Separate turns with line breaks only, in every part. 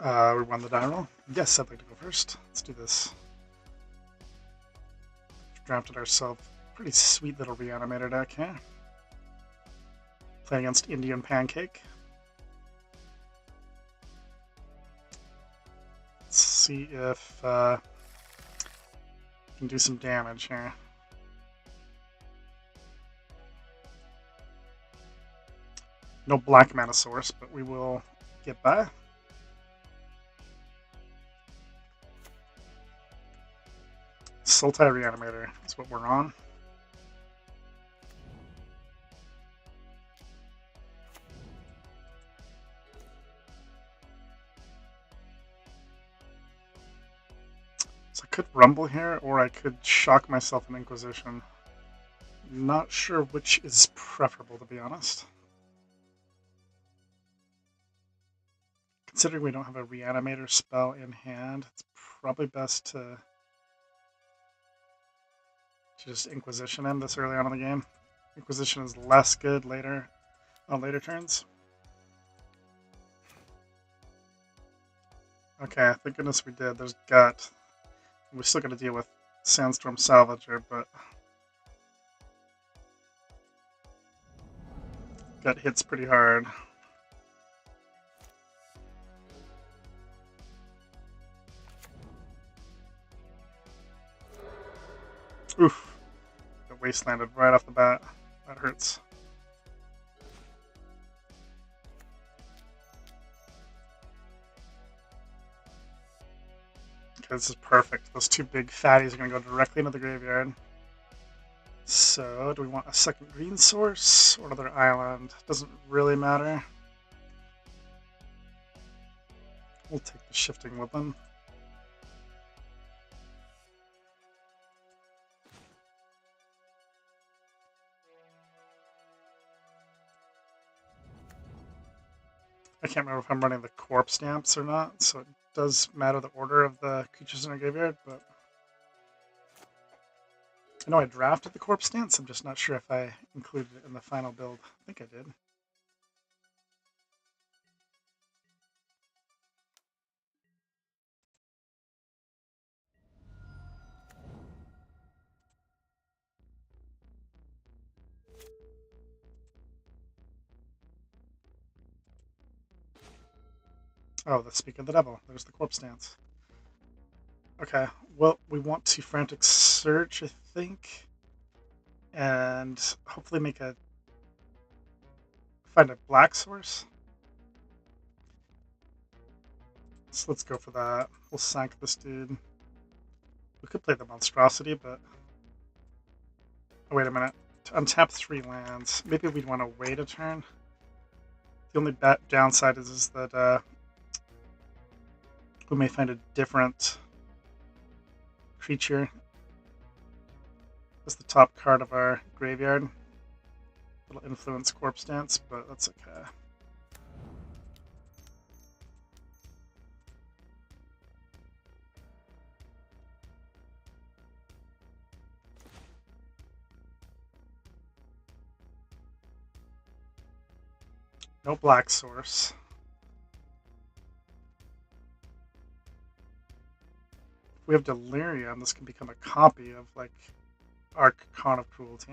We won the die roll. Yes, I'd like to go first. Let's do this. We've drafted ourselves a pretty sweet little reanimator deck here. Playing against Indian Pancake. Let's see if we can do some damage here. No black mana source, but we will get by. Sultai Reanimator is what we're on. So I could Rumble here, or I could shock myself in Inquisition. Not sure which is preferable, to be honest. Considering we don't have a Reanimator spell in hand, it's probably best to just Inquisition in this early on in the game. Inquisition is less good later on later turns. Okay, thank goodness we did. There's Gut. We're still going to deal with Sandstorm Salvager, but Gut hits pretty hard. Oof. Got Wastelanded right off the bat. That hurts. Okay, this is perfect. Those two big fatties are going to go directly into the graveyard. So, do we want a second green source or another island? Doesn't really matter. We'll take the Shifting Woodland. I can't remember if I'm running the Corpse Stamps or not, so it does matter the order of the creatures in our graveyard, but I know I drafted the Corpse Stance, I'm just not sure if I included it in the final build. I think I did. Oh, the Speak of the Devil. There's the Corpse Stance. Okay, well, we want to Frantic Search, I think, and hopefully find a black source. So let's go for that. We'll sank this dude. We could play the Monstrosity, but... Oh, wait a minute. To untap 3 lands. Maybe we'd want to wait a turn. The only downside is that we may find a different creature as the top card of our graveyard. It'll influence Corpse Dance, but that's okay. No black source. If we have Delirium, this can become a copy of, like, Archon of Cruelty.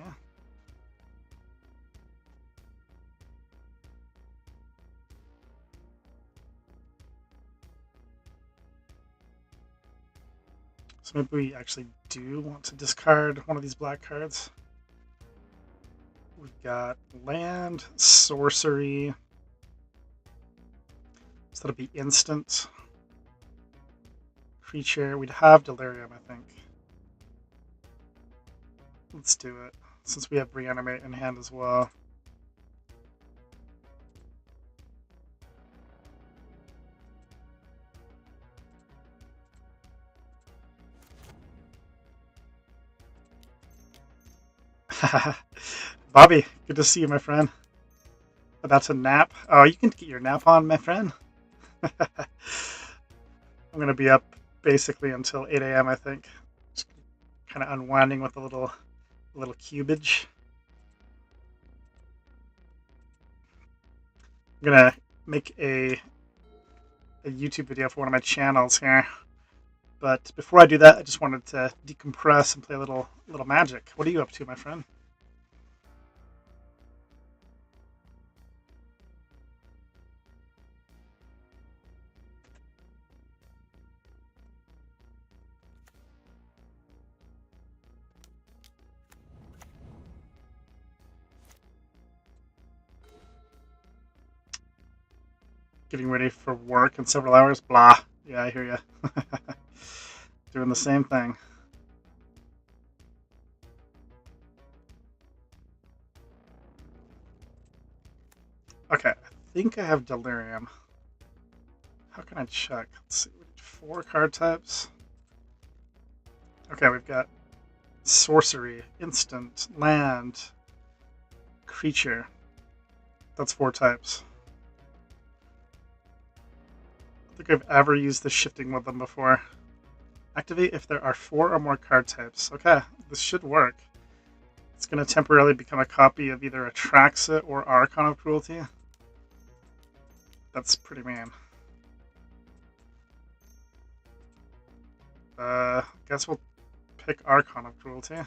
So maybe we actually do want to discard one of these black cards. We've got land, sorcery. So that'll be instant. Creature. We'd have Delirium, I think. Let's do it, since we have Reanimate in hand as well. Bobby, good to see you, my friend. About to nap? Oh, you can get your nap on, my friend. I'm going to be up basically until 8 a.m., I think. Just kind of unwinding with a little cubage. I'm going to make a a YouTube video for one of my channels here. But before I do that, I just wanted to decompress and play a little Magic. What are you up to, my friend? Getting ready for work in several hours. Blah. Yeah, I hear you. Doing the same thing. Okay, I think I have Delirium. How can I check? Let's see. We need 4 card types. Okay, we've got sorcery, instant, land, creature. That's 4 types. I don't think I've ever used the shifting with them before. Activate if there are 4 or more card types. Okay, this should work. It's going to temporarily become a copy of either Atraxa or Archon of Cruelty. That's pretty mean. Guess we'll pick Archon of Cruelty.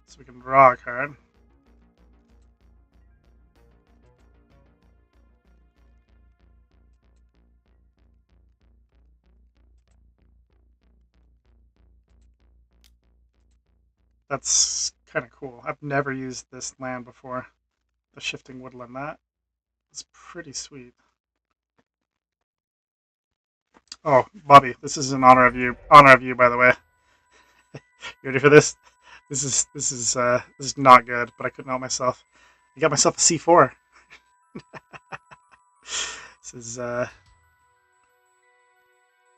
So we can draw a card. That's kind of cool. I've never used this land before. The Shifting Woodland. That is pretty sweet. Oh, Bobby, this is in honor of you. Honor of you, by the way. You ready for this? This is not good, but I couldn't help myself. I got myself a C4. This is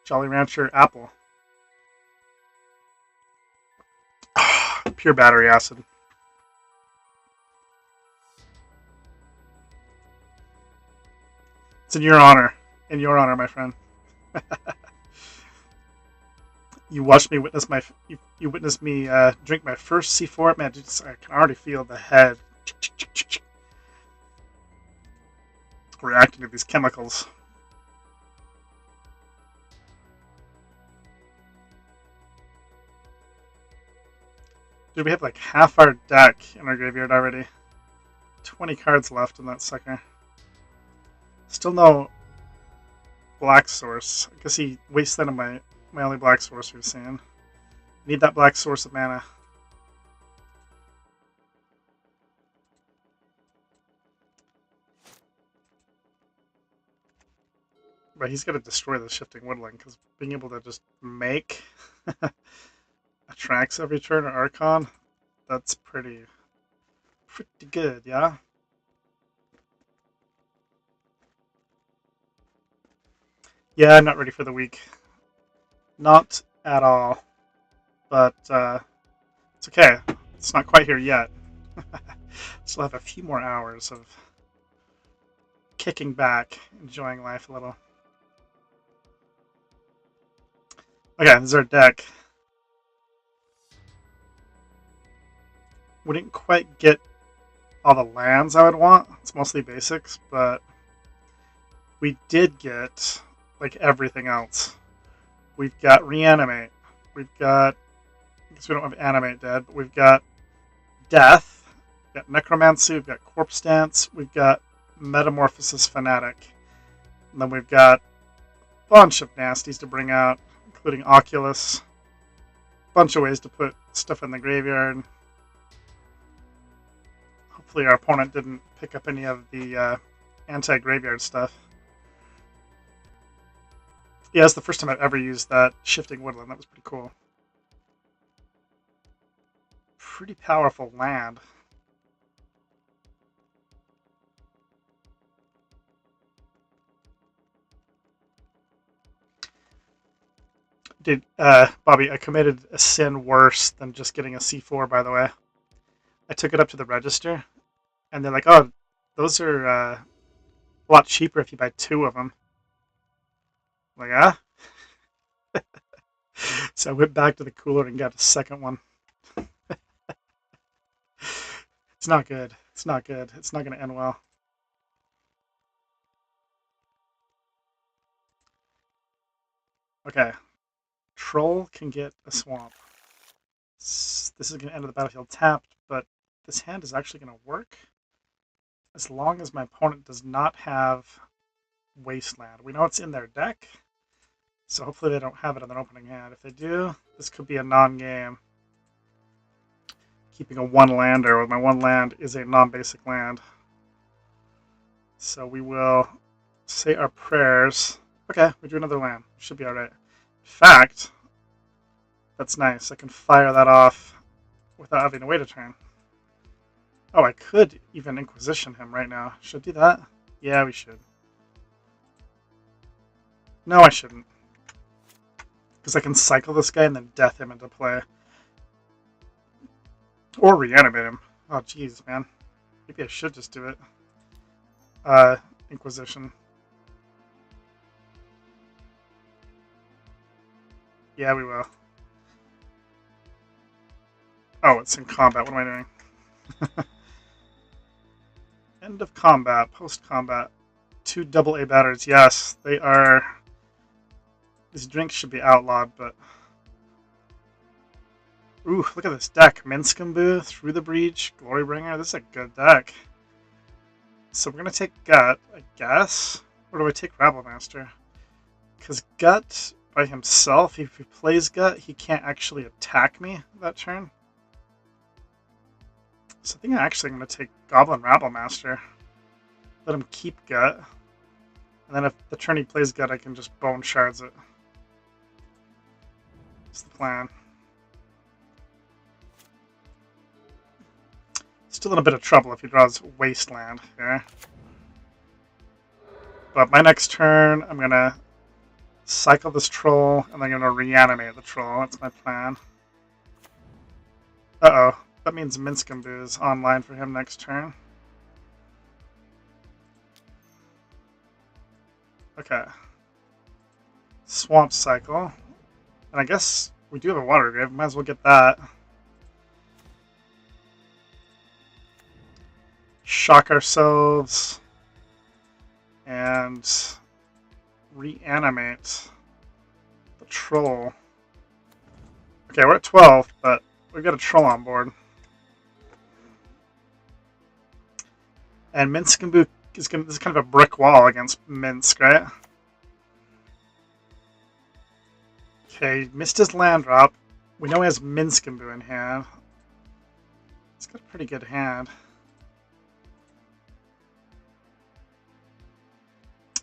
Jolly Rancher Apple. Pure battery acid. It's in your honor. In your honor, my friend. You watched me witness my. You witnessed me drink my first C4. Man, I can already feel the head reacting to these chemicals. Dude, we have like half our deck in our graveyard already. 20 cards left in that sucker. Still no black source. I guess he wasted my only black source we've seen. Need that black source of mana. But he's going to destroy the Shifting Woodland, because being able to just make Atraxa every turn or Archon, that's pretty good, yeah? Yeah, I'm not ready for the week. Not at all. But it's okay. It's not quite here yet. Still have a few more hours of kicking back, enjoying life a little. Okay, this is our deck. We didn't quite get all the lands I would want. It's mostly basics, but we did get like everything else. We've got Reanimate. We've got, I guess we don't have Animate Dead, but we've got Death. We've got Necromancy. We've got Corpse Dance. We've got Metamorphosis Fanatic. And then we've got a bunch of nasties to bring out, including Oculus. A bunch of ways to put stuff in the graveyard. Hopefully our opponent didn't pick up any of the anti-graveyard stuff. Yeah, it's the first time I've ever used that Shifting Woodland. That was pretty cool. Pretty powerful land. Dude, Bobby, I committed a sin worse than just getting a C4, by the way. I took it up to the register, and they're like, oh, those are a lot cheaper if you buy 2 of them. I'm like, ah? So I went back to the cooler and got a second one. It's not good. It's not good. It's not going to end well. Okay. Troll can get a swamp. This is going to end the battlefield tapped, but this hand is actually going to work as long as my opponent does not have Wasteland. We know it's in their deck, so hopefully they don't have it in their opening hand. If they do, this could be a non-game. Keeping a one-lander, where my one land is a non-basic land. So we will say our prayers. Okay, we do another land. Should be alright. In fact, that's nice. I can fire that off without having to wait a turn. Oh, I could even Inquisition him right now. Should I do that? Yeah, we should. No, I shouldn't. Because I can cycle this guy and then death him into play. Or reanimate him. Oh, jeez, man. Maybe I should just do it. Inquisition. Yeah, we will. Oh, it's in combat. What am I doing? End of combat. Post-combat. 2 AA batters. Yes, they are... These drinks should be outlawed, but... Ooh, look at this deck. Minskamboo, Through the Breach, Glorybringer. This is a good deck. So we're going to take Gut, I guess. Or do I take Rabblemaster? Because Gut, by himself, if he plays Gut, he can't actually attack me that turn. So I think I'm actually going to take Goblin Rabblemaster. Let him keep Gut. And then if the turn he plays Gut, I can just Bone Shards it. That's the plan. Still in a bit of trouble if he draws Wasteland here. But my next turn, I'm going to cycle this troll, and then I'm going to reanimate the troll. That's my plan. Uh-oh. That means Minskamboo is online for him next turn. Okay. Swamp Cycle. And I guess we do have a Water Grave. Might as well get that. Shock ourselves. And reanimate the troll. Okay, we're at 12, but we've got a troll on board. And Minskamboo is this is kind of a brick wall against Minsk, right? Okay, missed his land drop. We know he has Minskamboo in hand. He's got a pretty good hand.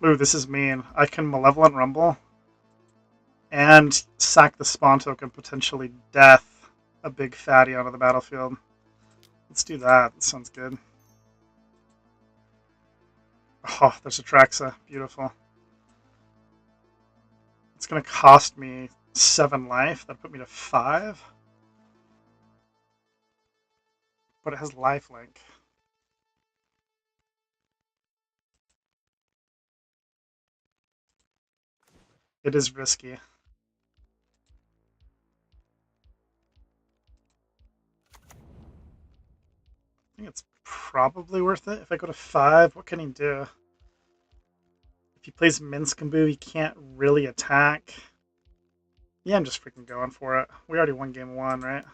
Ooh, this is mean. I can Malevolent Rumble and sack the spawn token, potentially death a big fatty out of the battlefield. Let's do that. That sounds good. Oh, there's Atraxa. Beautiful. It's going to cost me 7 life. That put me to 5. But it has lifelink. It is risky. I think it's probably worth it. If I go to 5, what can he do? If he plays Minskamboo, he can't really attack. Yeah, I'm just freaking going for it. We already won game 1, right?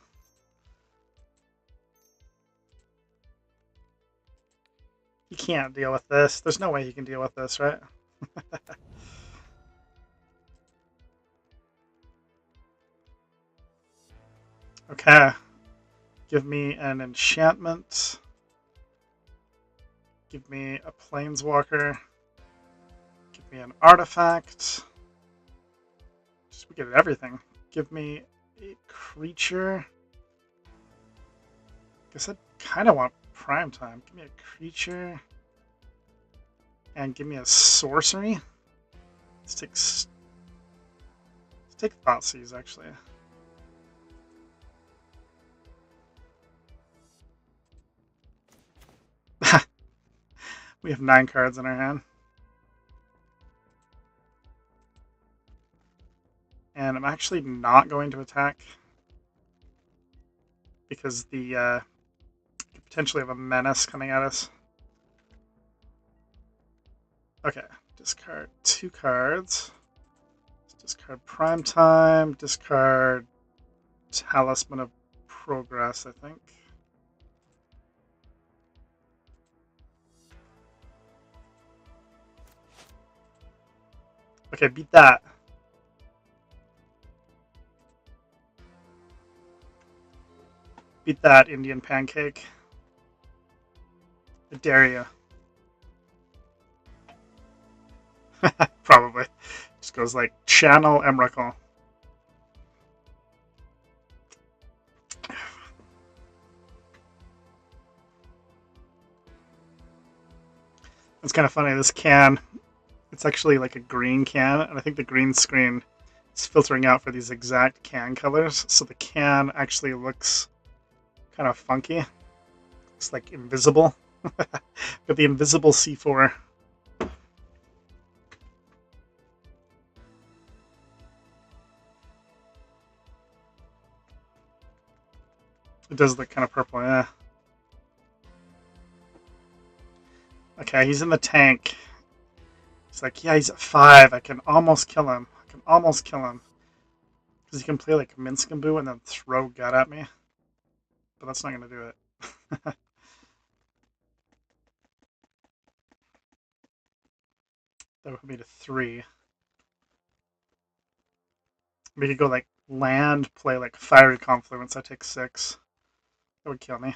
He can't deal with this. There's no way he can deal with this, right? Okay. Give me an enchantment. Give me a planeswalker. Give me an artifact. Just we get everything. Give me a creature. Guess I kind of want prime time. Give me a creature. And give me a sorcery. Let's take Thoughtseize, actually. We have 9 cards in our hand. And I'm actually not going to attack because the could potentially have a menace coming at us. Okay, discard 2 cards. Let's Discard Prime Time. Discard Talisman of Progress, I think. Okay, beat that. Beat that, Indian Pancake. I dare you. Probably. Just goes like, channel Emrakul. It's kind of funny, this can, it's actually like a green can, and I think the green screen is filtering out for these exact can colors, so the can actually looks kind of funky. It's like invisible. Got the invisible C4. It does look kind of purple, yeah. Okay, he's in the tank. He's like, yeah, he's at 5. I can almost kill him. I can almost kill him. Because he can play like Minskamboo and then throw gut at me. But that's not going to do it. That would put me to 3. We could go like land, play like Fiery Confluence. I take 6. That would kill me.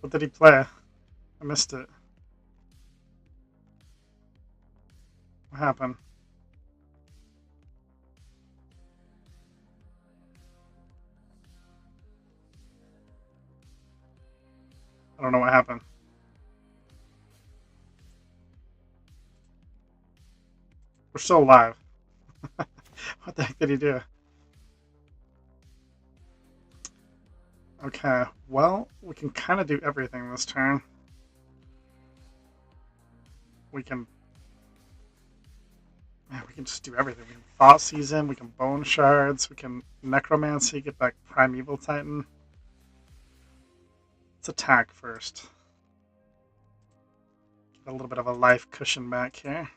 What did he play? I missed it. What happened? I don't know what happened. We're still alive. What the heck did he do? Okay, well, we can kind of do everything this turn. We can... Man, we can just do everything. We can Thought Season, we can Bone Shards, we can Necromancy, get back Primeval Titan. Let's attack first. Get a little bit of a life cushion back here.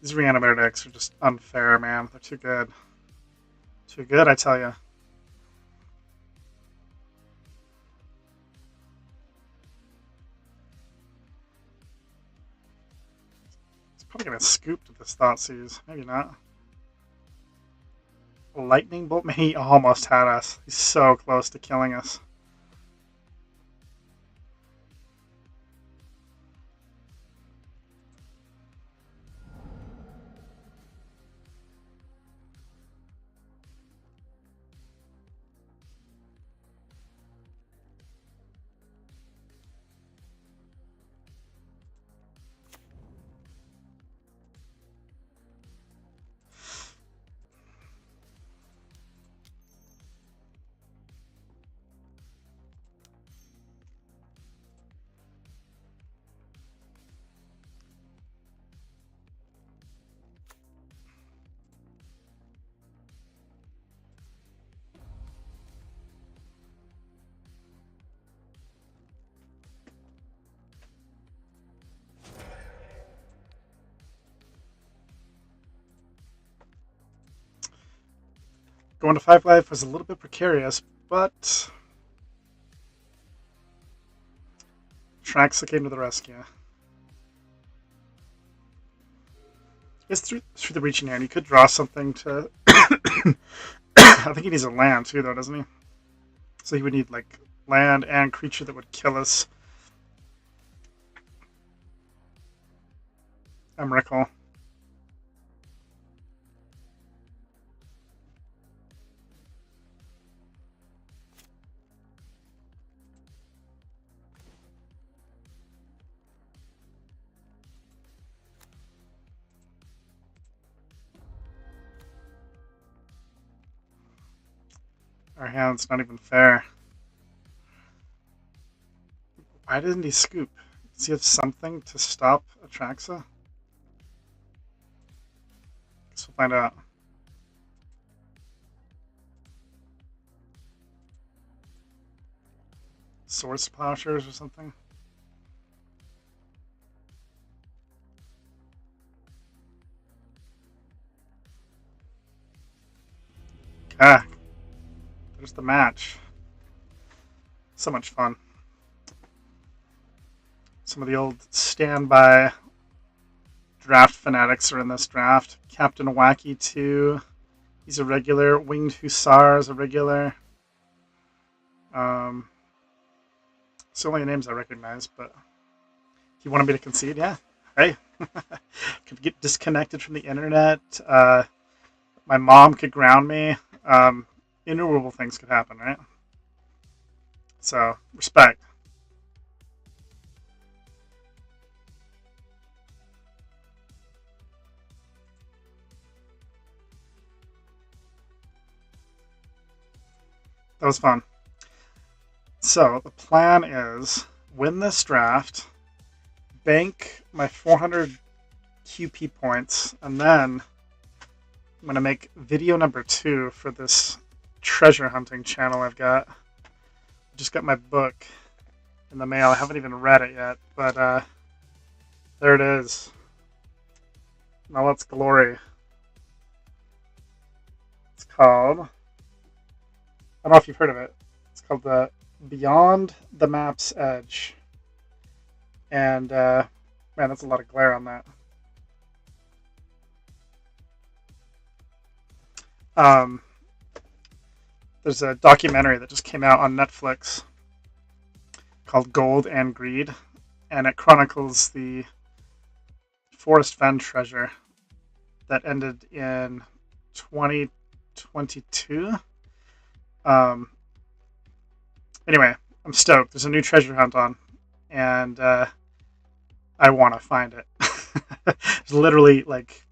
These reanimator decks are just unfair, man. They're too good. Too good, I tell you. He's probably gonna scoop to this Thoughtseize. Maybe not. Lightning Bolt? He almost had us. He's so close to killing us. Going to 5 life was a little bit precarious, but Traxa came to the rescue. It's through the reaching hand. He could draw something to... I think he needs a land too, though, doesn't he? So you would need like land and creature that would kill us. Emrakul. Our hand's not even fair. Why didn't he scoop? Does he have something to stop Atraxa? Guess we'll find out. Swords Plowshares or something? Ah, there's the match. So much fun. Some of the old standby draft fanatics are in this draft. Captain Wacky 2. He's a regular. Winged Hussar is a regular. It's the only names I recognize, but he wanted me to concede, yeah. Hey. Could get disconnected from the internet. My mom could ground me. Innumerable things could happen, right? So, respect. That was fun. So, the plan is win this draft, bank my 400 QP points, and then I'm going to make video number 2 for this treasure hunting channel I've got. Just got my book in the mail. I haven't even read it yet, but there it is. Now let's glory. It's called, I don't know if you've heard of it. It's called the Beyond the Map's Edge. And man, that's a lot of glare on that. There's a documentary that just came out on Netflix called Gold and Greed, and it chronicles the Forest Fen treasure that ended in 2022. Anyway, I'm stoked. There's a new treasure hunt on, and I want to find it. There's literally like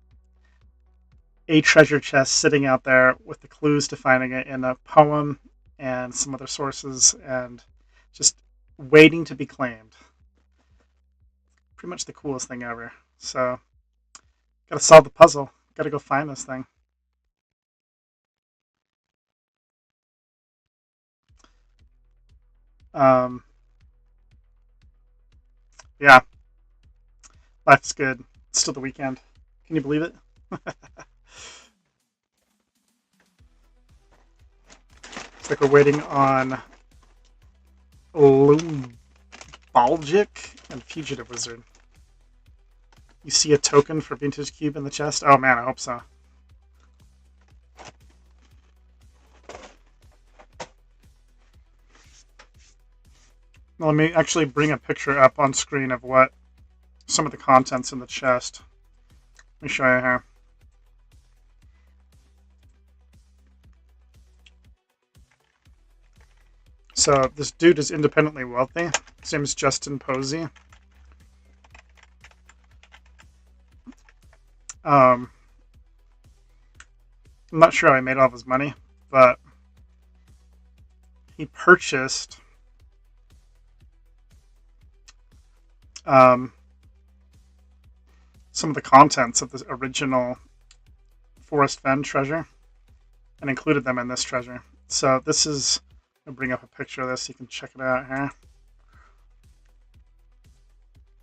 a treasure chest sitting out there with the clues to finding it in a poem and some other sources, and just waiting to be claimed. Pretty much the coolest thing ever. So, gotta solve the puzzle. Gotta go find this thing. Yeah, life's good. It's still the weekend. Can you believe it? It's like we're waiting on Lumbalgic and Fugitive Wizard. You see a token for Vintage Cube in the chest? Oh man, I hope so. Well, let me actually bring a picture up on screen of what some of the contents in the chest. Let me show you here. So this dude is independently wealthy. His name is Justin Posey. I'm not sure how he made all of his money, but he purchased some of the contents of the original Forest Fen treasure and included them in this treasure. So this is, I'll bring up a picture of this so you can check it out here.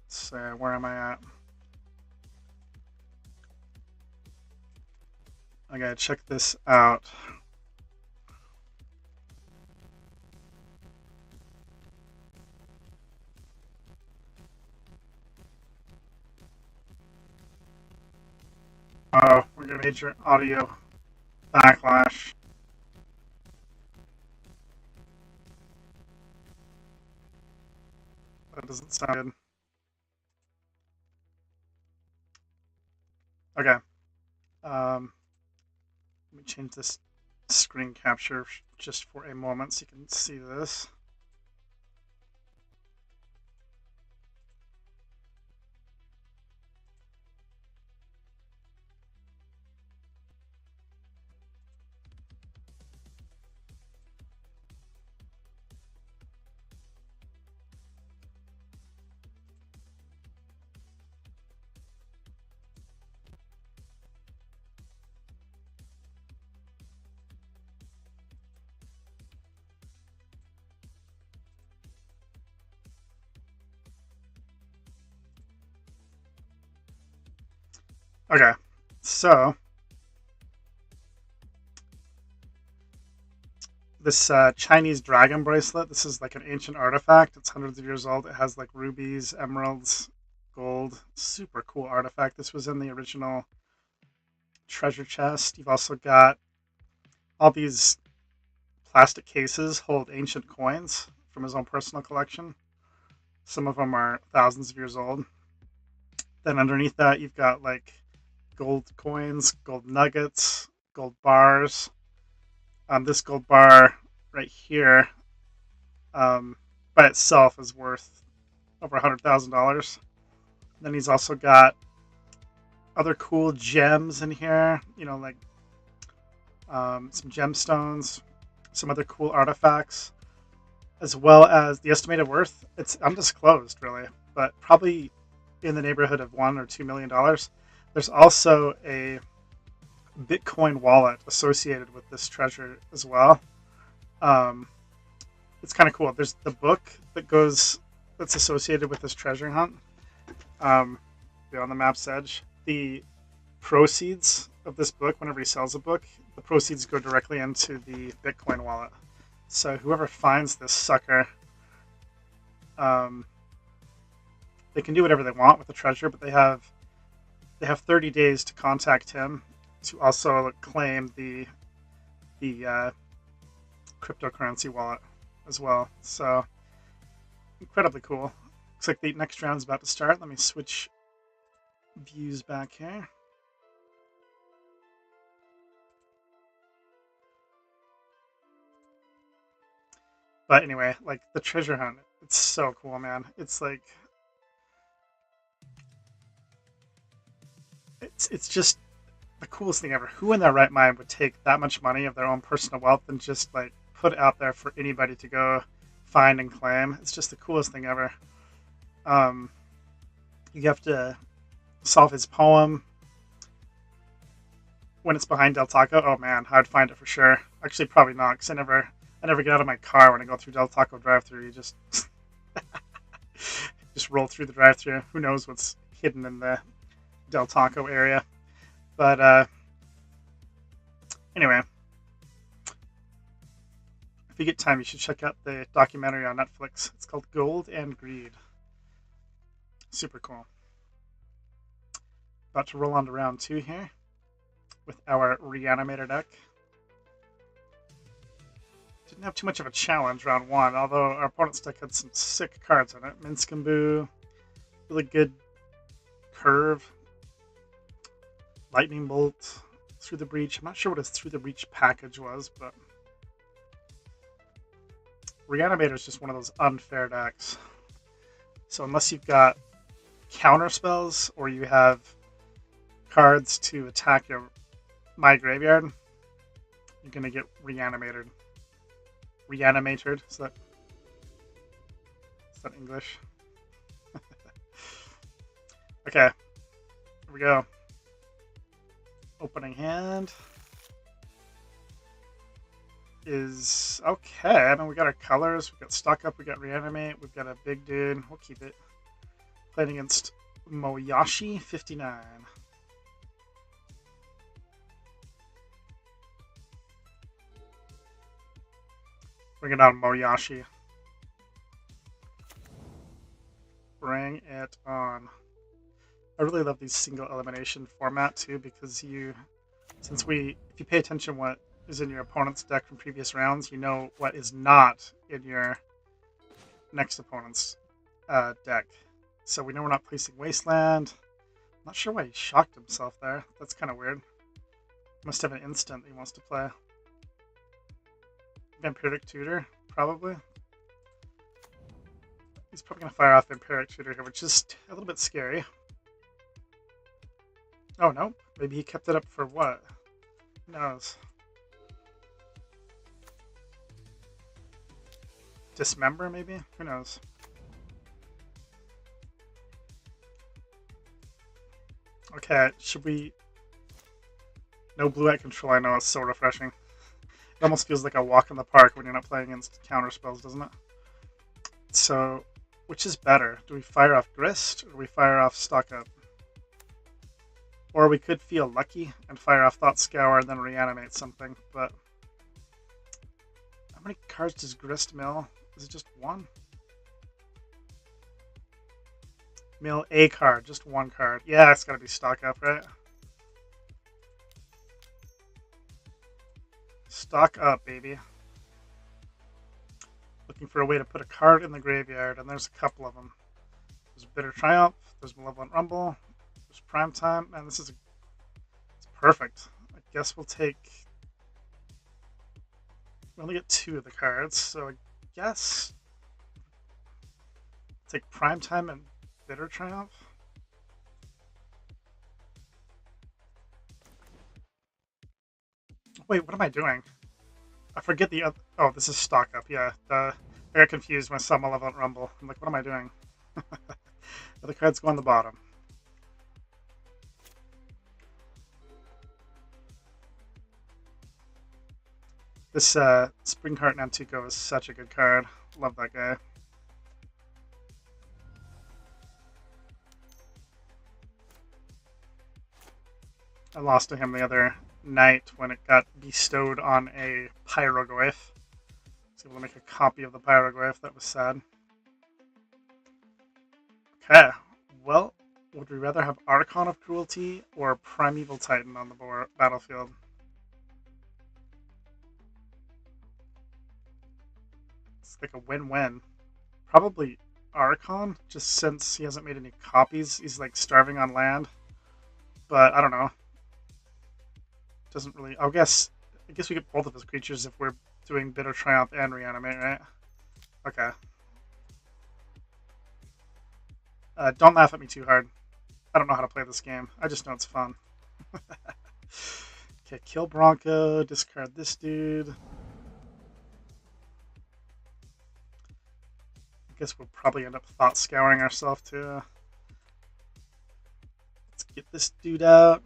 Let's see, where am I at? I gotta check this out. Oh, we're gonna major audio backlash. That doesn't sound good. Okay. Let me change this screen capture just for a moment so you can see this. Okay, so this Chinese dragon bracelet, this is like an ancient artifact. It's hundreds of years old. It has like rubies, emeralds, gold. Super cool artifact. This was in the original treasure chest. You've also got all these plastic cases hold ancient coins from his own personal collection. Some of them are thousands of years old. Then underneath that, you've got like gold coins, gold nuggets, gold bars. This gold bar right here by itself is worth over $100,000. Then he's also got other cool gems in here, you know, like some gemstones, some other cool artifacts, as well as the estimated worth. It's undisclosed, really, but probably in the neighborhood of $1 or $2 million. There's also a Bitcoin wallet associated with this treasure as well. It's kind of cool. There's the book that's associated with this treasure hunt. On the map's edge. The proceeds of this book, whenever he sells a book, the proceeds go directly into the Bitcoin wallet. So whoever finds this sucker, they can do whatever they want with the treasure, but they have 30 days to contact him to also claim the cryptocurrency wallet as well. So incredibly cool. Looks like the next round's about to start. Let me switch views back here. But anyway, like the treasure hunt, it's so cool, man. It's like it's just the coolest thing ever. Who in their right mind would take that much money of their own personal wealth and just like put it out there for anybody to go find and claim? It's just the coolest thing ever. You have to solve his poem when it's behind Del Taco. Oh man, I'd find it for sure. Actually, probably not, because I never get out of my car when I go through Del Taco drive-through. You just just roll through the drive-through. Who knows what's hidden in the Del Taco area? But anyway, if you get time, you should check out the documentary on Netflix. It's called Gold and Greed. Super cool. About to roll on to round 2 here with our Reanimator deck. Didn't have too much of a challenge round 1, although our opponent's deck had some sick cards in it. Minskamboo, really good curve, Lightning Bolt, Through the Breach. I'm not sure what his Through the Breach package was, but Reanimator is just one of those unfair decks. So unless you've got counter spells or you have cards to attack my graveyard, you're gonna get reanimated. Is that English? Okay, here we go. Opening hand is okay. I mean, we got our colors. We got Stock Up. We got Reanimate. We've got a big dude. We'll keep it. Playing against Moyashi 59. Bring it on, Moyashi. Bring it on. I really love these single elimination format too, because if you pay attention what is in your opponent's deck from previous rounds, you know what is not in your next opponent's deck. So we know we're not placing Wasteland. I'm not sure why he shocked himself there. That's kind of weird. Must have an instant he wants to play. Vampiric Tutor, probably. He's probably going to fire off Vampiric Tutor here, which is a little bit scary. Oh, no. Maybe he kept it up for what? Who knows? Dismember, maybe? Who knows? Okay, should we... No blue-white control, I know, it's so refreshing. It almost feels like a walk in the park when you're not playing against counter spells, doesn't it? So, which is better? Do we fire off Grist, or do we fire off Stock Up? Or we could feel lucky and fire off Thought Scour and then reanimate something, but... How many cards does Grist mill? Is it just one? Mill a card, just one card. Yeah, it's gotta be Stock Up, right? Stock Up, baby. Looking for a way to put a card in the graveyard, and there's a couple of them. There's Bitter Triumph, there's Malevolent Rumble, there's Prime Time, and this is it's perfect. I guess we'll take... We only get 2 of the cards, so I guess... Take Prime Time and Bitter Triumph. Wait, what am I doing? I forget the other... Oh, this is Stock Up, yeah. I got confused when I saw Malevolent Rumble. I'm like, what am I doing? The cards go on the bottom. This Springheart Nantuko is such a good card. Love that guy. I lost to him the other night when it got bestowed on a Pyroglyph. I was able to make a copy of the Pyroglyph. That was sad. Okay, well, would we rather have Archon of Cruelty or Primeval Titan on the battlefield? It's like a win-win. Probably Archon, just since he hasn't made any copies. He's like starving on land. But I don't know. Doesn't really... I guess we get both of his creatures if we're doing Bitter Triumph and Reanimate, right? Okay. Don't laugh at me too hard. I don't know how to play this game. I just know it's fun. Okay, kill Bronco, discard this dude. I guess we'll probably end up Thought Scouring ourselves too. Let's get this dude out.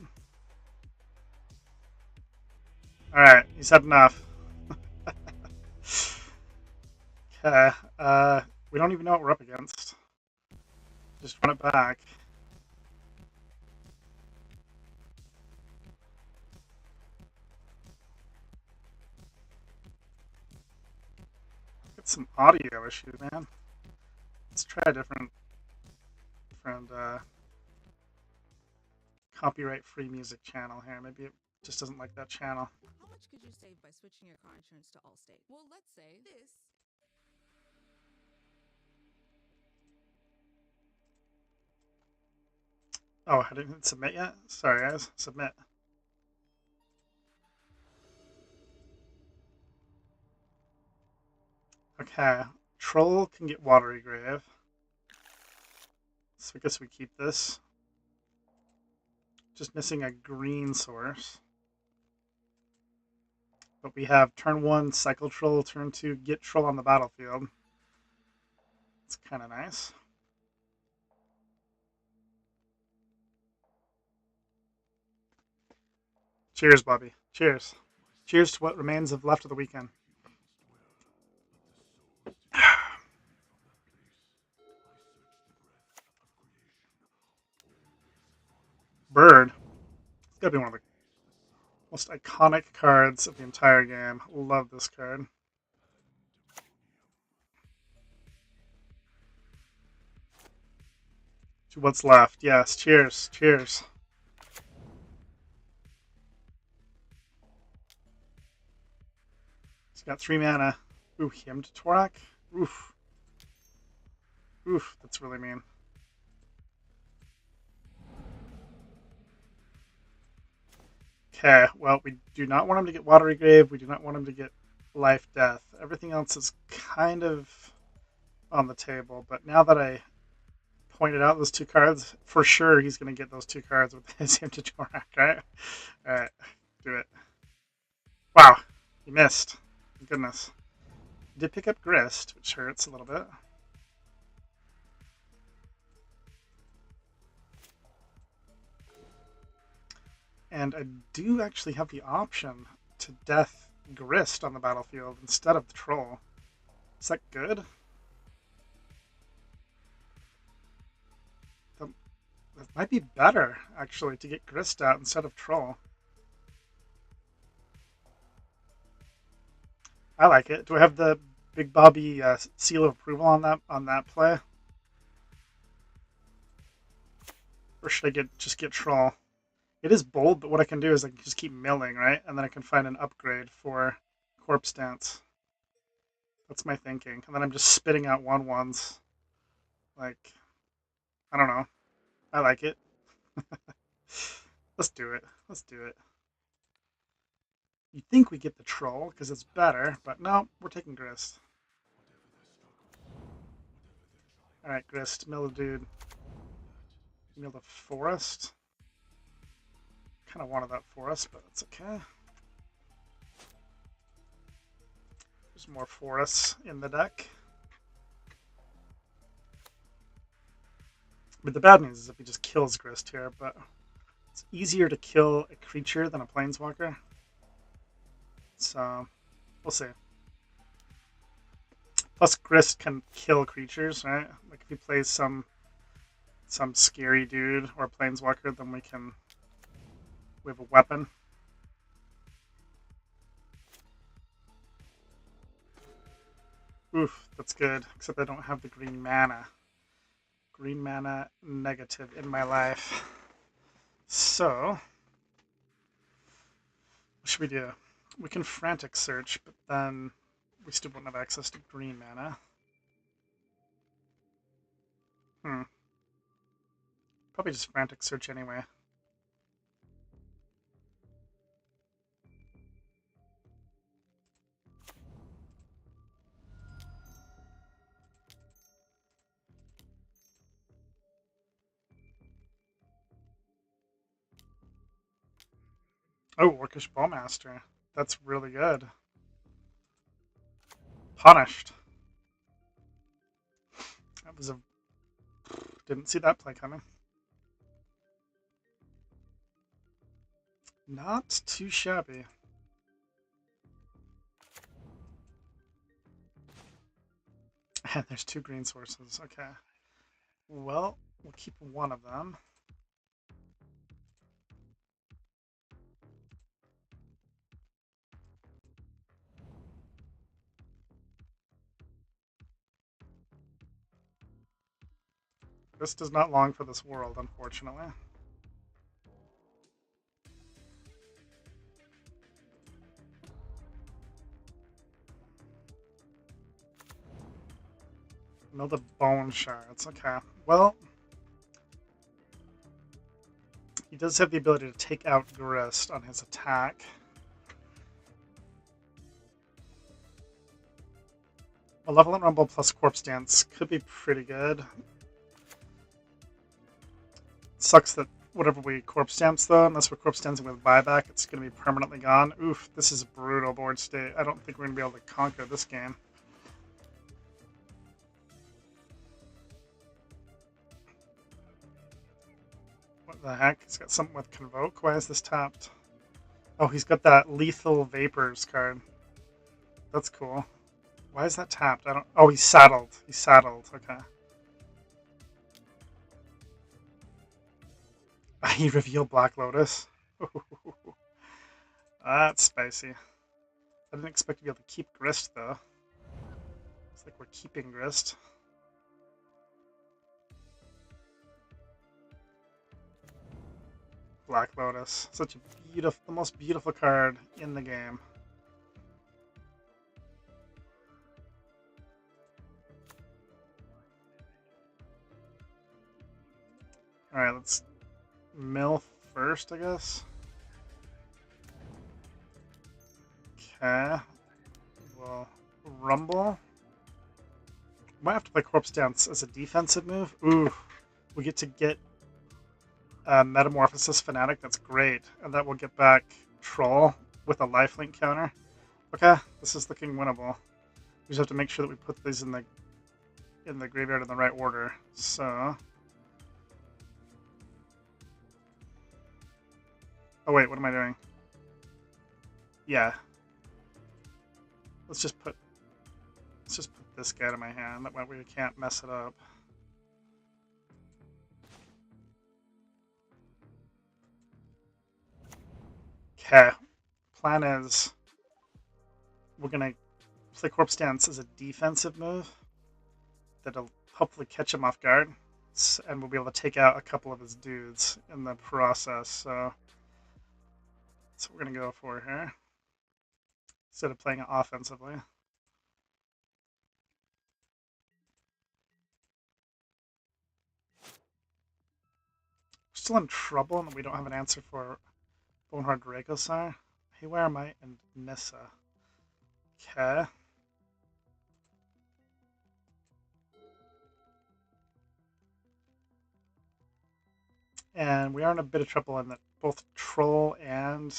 Alright, he's had enough. Okay, we don't even know what we're up against. Just run it back. Get some audio issues, man. Let's try a different copyright-free music channel here. Maybe it just doesn't like that channel.
How much could you save by switching your car insurance to Allstate? Well, let's say this.
Oh, I didn't submit yet? Sorry, guys. Submit. Okay. Troll can get Watery Grave. So I guess we keep this. Just missing a green source. But we have turn 1, Cycle Troll, turn 2, Get Troll on the battlefield. It's kind of nice. Cheers, Bobby. Cheers. Cheers to what remains of left of the weekend. Bird. It's gotta be one of the most iconic cards of the entire game. Love this card. To what's left. Yes, cheers. Cheers. He's got 3 mana. Ooh, Hymn to Torak. Oof. Ooh. Oof, that's really mean. Okay, well, we do not want him to get Watery Grave. We do not want him to get Life Death. Everything else is kind of on the table, but now that I pointed out those two cards, for sure he's going to get those two cards with his Hymn to Torak, right? Alright, do it. Wow, he missed. Goodness. He did pick up Grist, which hurts a little bit. And I do actually have the option to death Grist on the battlefield instead of the Troll. Is that good? That might be better, actually, to get Grist out instead of Troll. I like it. Do I have the Big Bobby seal of approval on that play? Or should I just get Troll? It is bold, but what I can do is I can just keep milling, right? And then I can find an upgrade for Corpse Dance. That's my thinking. And then I'm just spitting out 1/1s. Like, I don't know. I like it. Let's do it. Let's do it. You'd think we get the Troll, because it's better, but no, we're taking Grist. Alright, Grist, mill the dude. Mill the Forest. Kind of wanted that Forest, but it's okay. There's more forests in the deck. But the bad news is if he just kills Grist here, but it's easier to kill a creature than a Planeswalker. So, we'll see. Plus, Grist can kill creatures, right? Like if he plays some scary dude or Planeswalker, then we have a weapon. Oof, that's good. Except I don't have the green mana. Green mana negative in my life. So, what should we do? We can Frantic Search, but then we still won't have access to green mana. Probably just Frantic Search anyway. Oh, Orcish Bowmaster. That's really good. Punished. That was a... Didn't see that play coming. Not too shabby. And there's 2 green sources. Okay. Well, we'll keep one of them. This does not long for this world, unfortunately. Another Bone Shards. Okay. Well, he does have the ability to take out Grist on his attack. Malevolent Rumble plus Corpse Dance could be pretty good. Sucks that whatever we Corpse Dance, though, unless we're Corpse Dancing with buyback, it's going to be permanently gone. Oof, this is a brutal board state. I don't think we're going to be able to conquer this game. What the heck? He's got something with Convoke? Why is this tapped? Oh, he's got that Lethal Vapors card. That's cool. Why is that tapped? I don't... Oh, he's saddled. He's saddled. Okay. He revealed Black Lotus. That's spicy. I didn't expect to be able to keep Grist, though. It's like we're keeping Grist. Black Lotus. Such a beautiful, the most beautiful card in the game. Alright, let's mill first, I guess. Okay. We'll rumble. Might have to play Corpse Dance as a defensive move. Ooh, we get Metamorphosis Fanatic. That's great. And that will get back Troll with a lifelink counter. Okay, this is looking winnable. We just have to make sure that we put these in the graveyard in the right order. So... Oh wait, what am I doing? Yeah. Let's just put this guy in my hand. That way we can't mess it up. Okay. Plan is we're gonna play Corpse Dance as a defensive move that'll hopefully catch him off guard, and we'll be able to take out a couple of his dudes in the process. So that's what we're gonna go for here, instead of playing it offensively. We're still in trouble, and we don't have an answer for Bonehard Dracosar, Haywire Mite, and Nissa. Okay. And we are in a bit of trouble in that both Troll and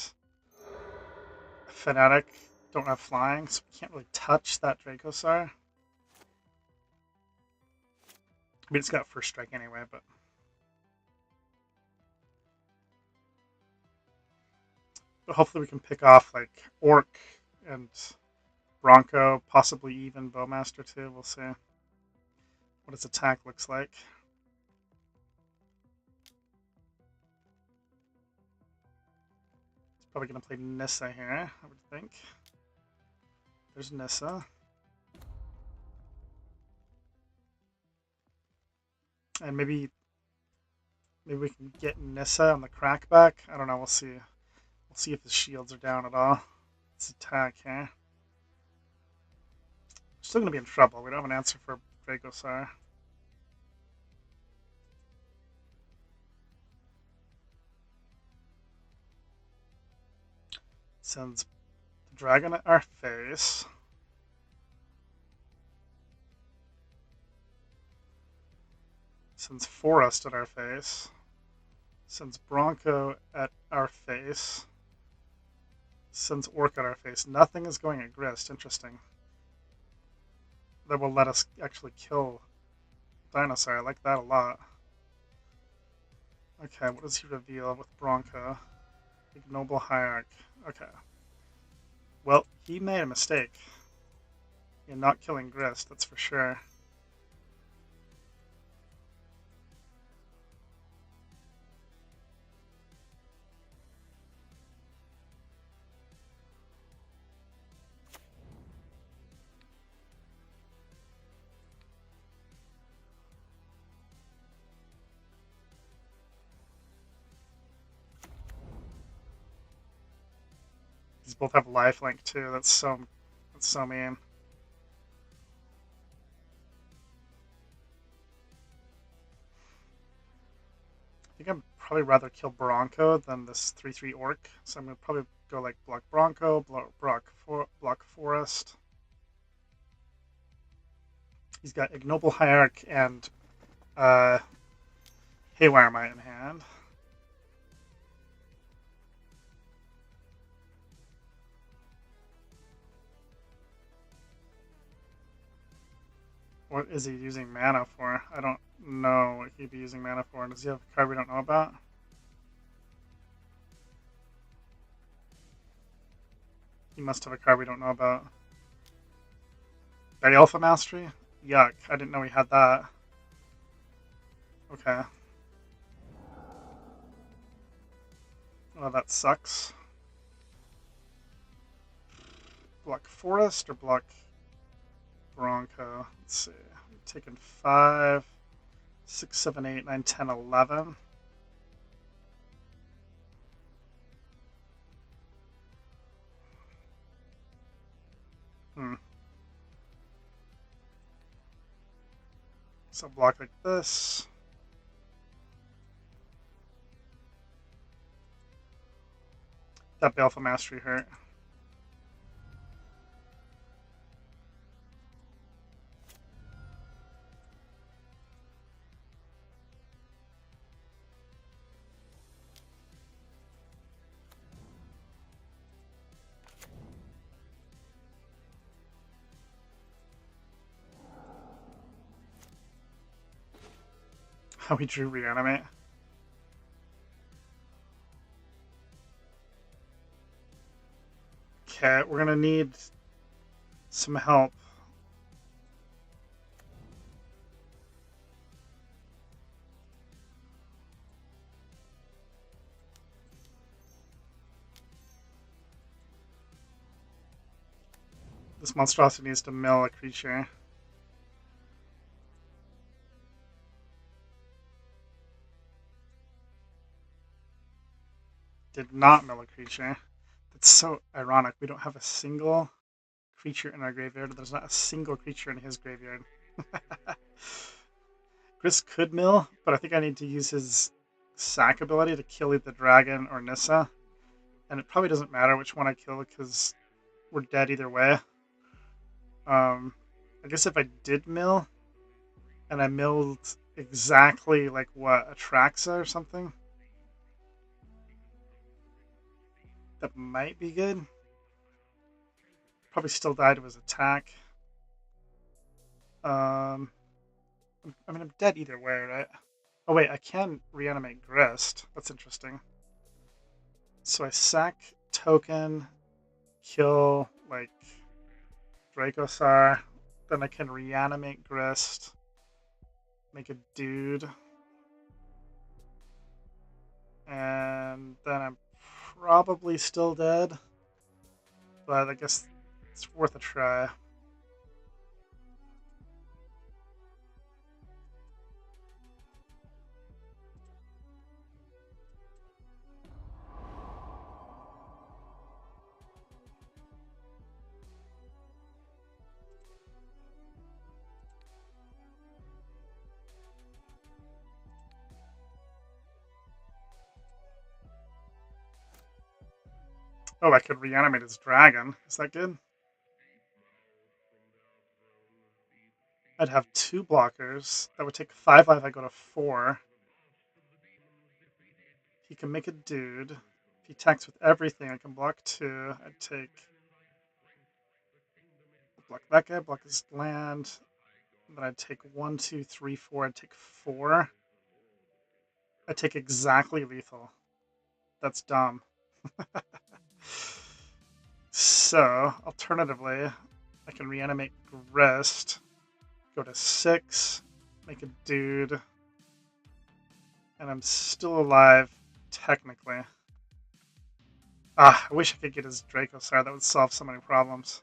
Fanatic don't have flying, so we can't really touch that Dracosar. I mean, it's got first strike anyway, but... hopefully we can pick off, like, Orc and Bronco, possibly even Bowmaster too. We'll see what its attack looks like. It's probably going to play Nissa here, I would think. There's Nissa. And maybe we can get Nissa on the crackback. I don't know. We'll see. We'll see if his shields are down at all. Let's attack here. We're still going to be in trouble. We don't have an answer for Dracosar. Sends the dragon at our face. Sends Forest at our face. Sends Bronco at our face. Sends Orc at our face. Nothing is going at Grist. Interesting. That will let us actually kill Dinosaur. I like that a lot. Okay, what does he reveal with Bronco? Ignoble Hierarch. Okay. Well, he made a mistake in not killing Grist, that's for sure. These both have lifelink too. That's so mean. I think I'd probably rather kill Bronco than this 3/3 Orc. So I'm gonna probably go like block Bronco, block Forest. He's got Ignoble Hierarch and Haywire Mite in hand. What is he using mana for? I don't know what he'd be using mana for. Does he have a card we don't know about? He must have a card we don't know about. Barry Alpha Mastery? Yuck, I didn't know he had that. Okay. Well, that sucks. Block Forest or block Bronco? Let's see. We've taken 5, 6, 7, 8, 9, 10, 11. So block like this. That Baleful Mastery hurt. How he drew Reanimate. Okay, we're gonna need some help. This monstrosity needs to mill a creature. Did not mill a creature. That's so ironic. We don't have a single creature in our graveyard. There's not a single creature in his graveyard. Chris could mill, but I think I need to use his sack ability to kill either Dragon or Nissa. And it probably doesn't matter which one I kill because we're dead either way. I guess if I did mill, and I milled exactly like what, Atraxa or something, that might be good. Probably still died to his attack. I mean, I'm dead either way, right? Oh wait, I can reanimate Grist. That's interesting. So I sack token, kill like Dracosar, then I can reanimate Grist, make a dude, and then I'm probably still dead, but I guess it's worth a try. Oh, I could reanimate his dragon. Is that good? I'd have 2 blockers. That would take 5 life. I go to 4. He can make a dude. If he attacks with everything, I can block 2. I'd take... block that guy, block his land. Then I'd take 1, 2, 3, 4. I'd take 4. I'd take exactly lethal. That's dumb. So, alternatively, I can reanimate Grist, go to 6, make a dude, and I'm still alive, technically. I wish I could get his Dracosar. That would solve so many problems.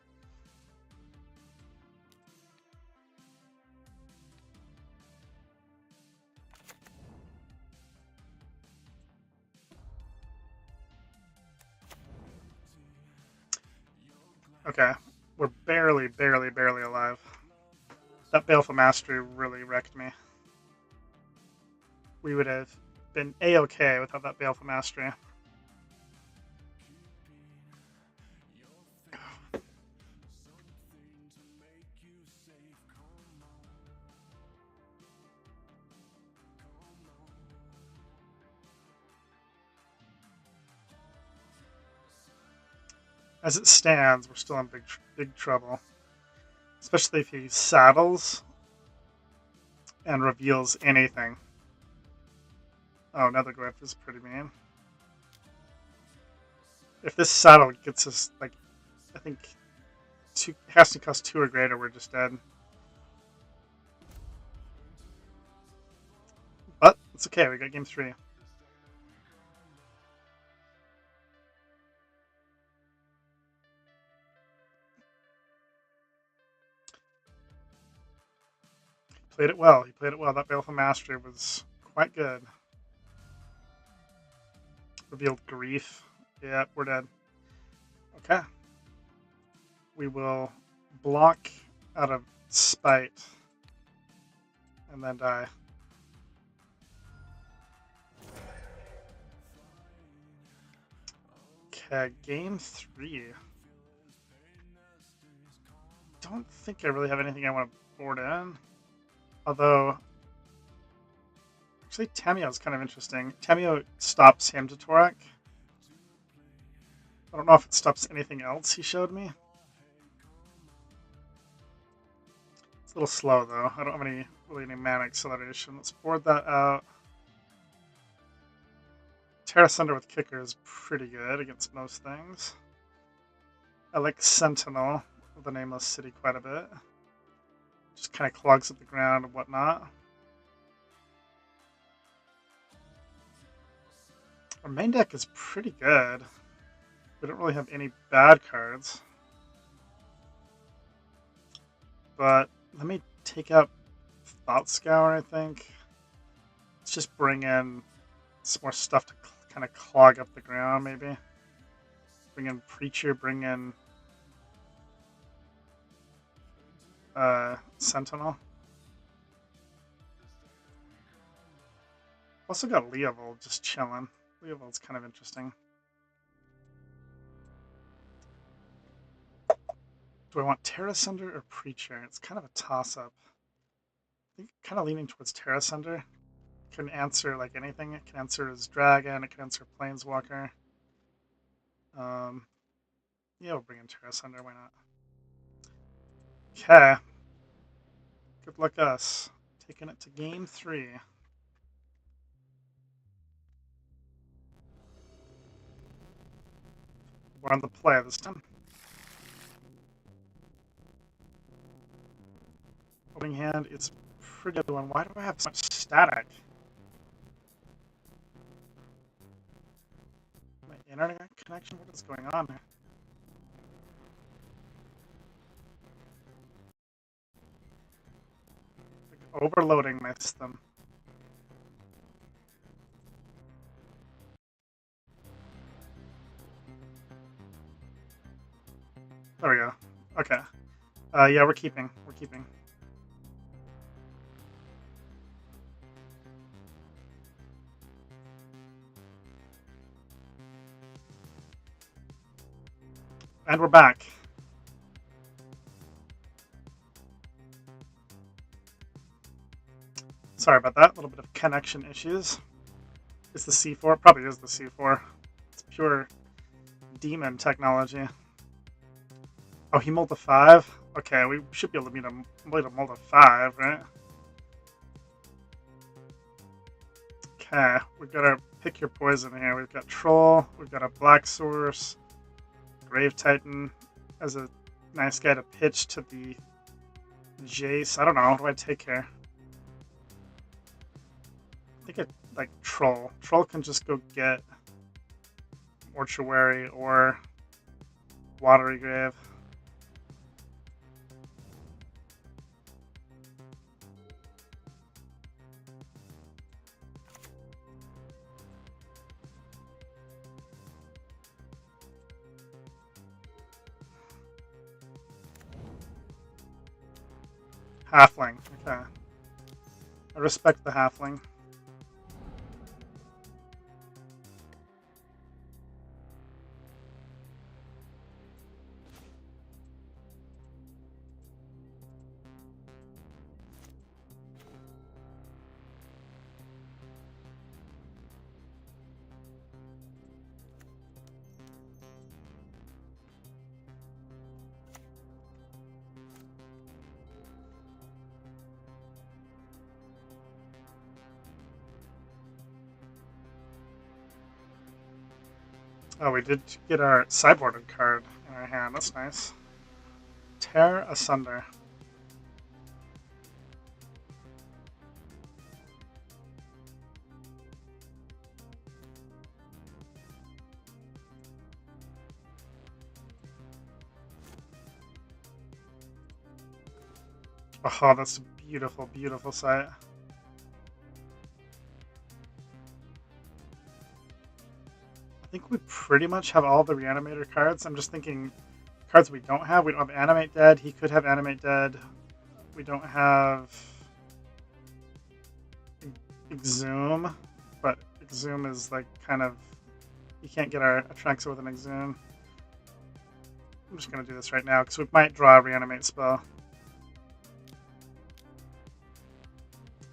Okay, we're barely alive. That Baleful Mastery really wrecked me. We would have been A-okay without that Baleful Mastery. As it stands, we're still in big trouble. Especially if he saddles and reveals anything. Oh, another glyph is pretty mean. If this saddle gets us, like, I think has to cost 2 or greater, we're just dead. But it's okay, we got game 3. Played it well. He played it well. That Baleful Mastery was quite good. Revealed Grief. Yeah, we're dead. Okay. We will block out of spite and then die. Okay, game 3. Don't think I really have anything I want to board in. Although, actually, Tamio is kind of interesting. Tamio stops Hamza Torak. I don't know if it stops anything else he showed me. It's a little slow, though. I don't have really any mana acceleration. Let's board that out. Terra Sunder with Kicker is pretty good against most things. I like Sentinel of the Nameless City quite a bit. Just kind of clogs up the ground and whatnot. Our main deck is pretty good. We don't really have any bad cards. But let me take out Thought Scour, I think. Let's just bring in some more stuff to kind of clog up the ground, maybe. Bring in Preacher, bring in Sentinel. Also got Leovold just chilling. Leovold's kind of interesting. Do I want Terra Sunder or Preacher? It's kind of a toss-up. I think kind of leaning towards Terra Sunder. It can answer like anything. It can answer as Dragon. It can answer Planeswalker. Yeah, we'll bring in Terra Sunder. Why not? Okay. Good luck us. Taking it to game 3. We're on the play this time. Opening hand is pretty good one. Why do I have so much static? My internet connection? What is going on here? Like overloading my system. There we go. Okay. Yeah, we're keeping. We're keeping. And we're back. Sorry about that. A little bit of connection issues. It's the C4. It probably is the C4. It's pure demon technology. Oh, he mulled a 5? Okay, we should be able to meet a mold a 5, right? Okay, we've got our pick your poison here. We've got Troll, we've got a Black Source, Grave Titan as a nice guy to pitch to the Jace. I don't know, what do I take here? I think it like Troll. Troll can just go get Mortuary or Watery Grave. Halfling, okay. I respect the halfling. Oh, we did get our sideboarded card in our hand. That's nice. Tear Asunder. Oh, that's a beautiful, beautiful sight. I think we pretty much have all the Reanimator cards. I'm just thinking cards we don't have. We don't have Animate Dead. He could have Animate Dead. We don't have Exhume, but Exhume is like kind of You can't get our Atraxa with an Exhume. I'm just going to do this right now because we might draw a Reanimate spell.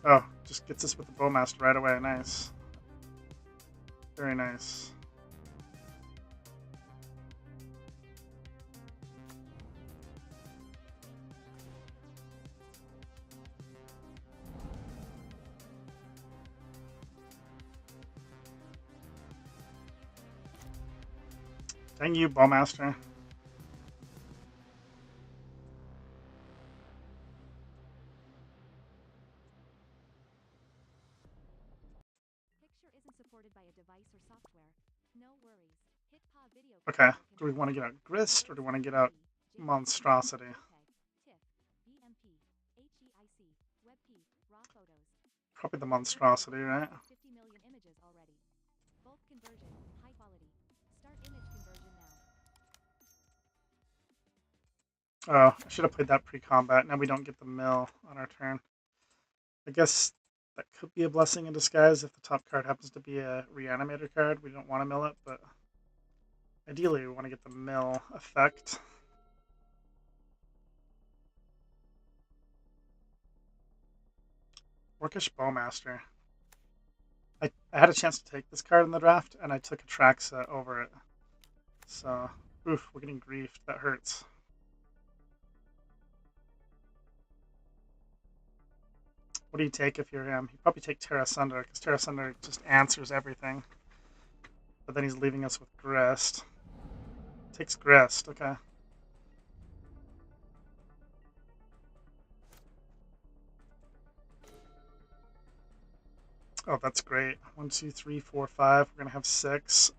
Oh, just gets us with the Bowmaster right away. Nice. Very nice. Dang you, Bowmaster. Okay, do we want to get out Grist or do we want to get out Monstrosity? Probably the Monstrosity, right? Oh, I should have played that pre-combat. Now we don't get the mill on our turn. I guess that could be a blessing in disguise if the top card happens to be a Reanimator card. We don't want to mill it, but ideally we want to get the mill effect. Orcish Bowmaster. I had a chance to take this card in the draft, and I took Atraxa over it. So, oof, we're getting griefed. That hurts. What do you take if you're him? You probably take Terra Sunder, because Terra Sunder just answers everything. But then he's leaving us with Grist. Takes Grist, okay. Oh, that's great. 1, 2, 3, 4, 5. We're going to have 6.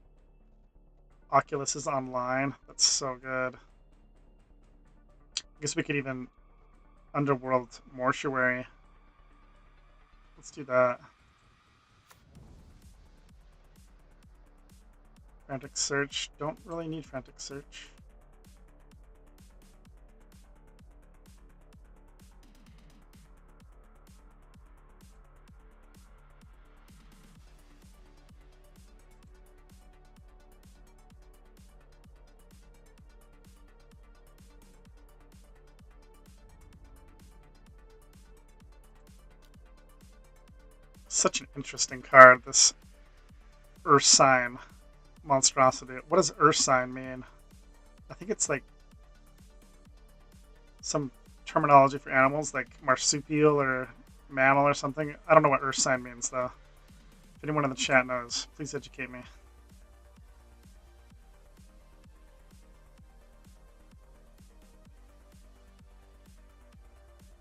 Oculus is online. That's so good. I guess we could even Underworld Mortuary. Let's do that. Frantic Search. Don't really need Frantic Search. Such an interesting card, this Ursine Monstrosity. What does Ursine mean? I think it's like some terminology for animals, like marsupial or mammal or something. I don't know what Ursine means, though. If anyone in the chat knows, please educate me.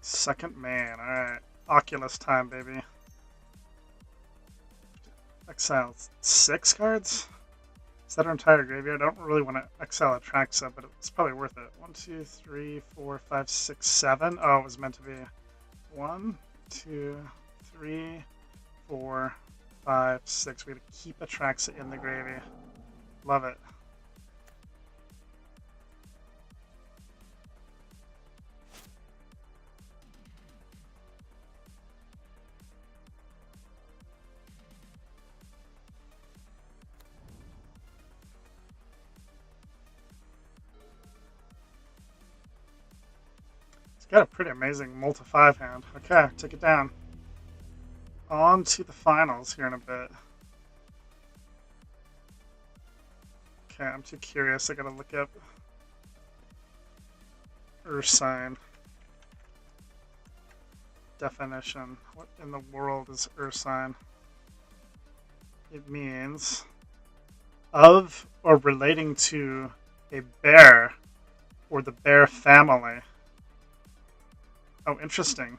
Second man, alright. Oculus time, baby. Exile 6 cards? Is that our entire graveyard? I don't really want to exile Atraxa, but it's probably worth it. 1, 2, 3, 4, 5, 6, 7. Oh, it was meant to be 1, 2, 3, 4, 5, 6. We gotta keep Atraxa in the gravy. Love it. Got a pretty amazing multi-5 hand. Okay, take it down. On to the finals here in a bit. Okay, I'm too curious. I gotta look up Ursine. Definition. What in the world is Ursine? It means of or relating to a bear or the bear family. Oh, interesting.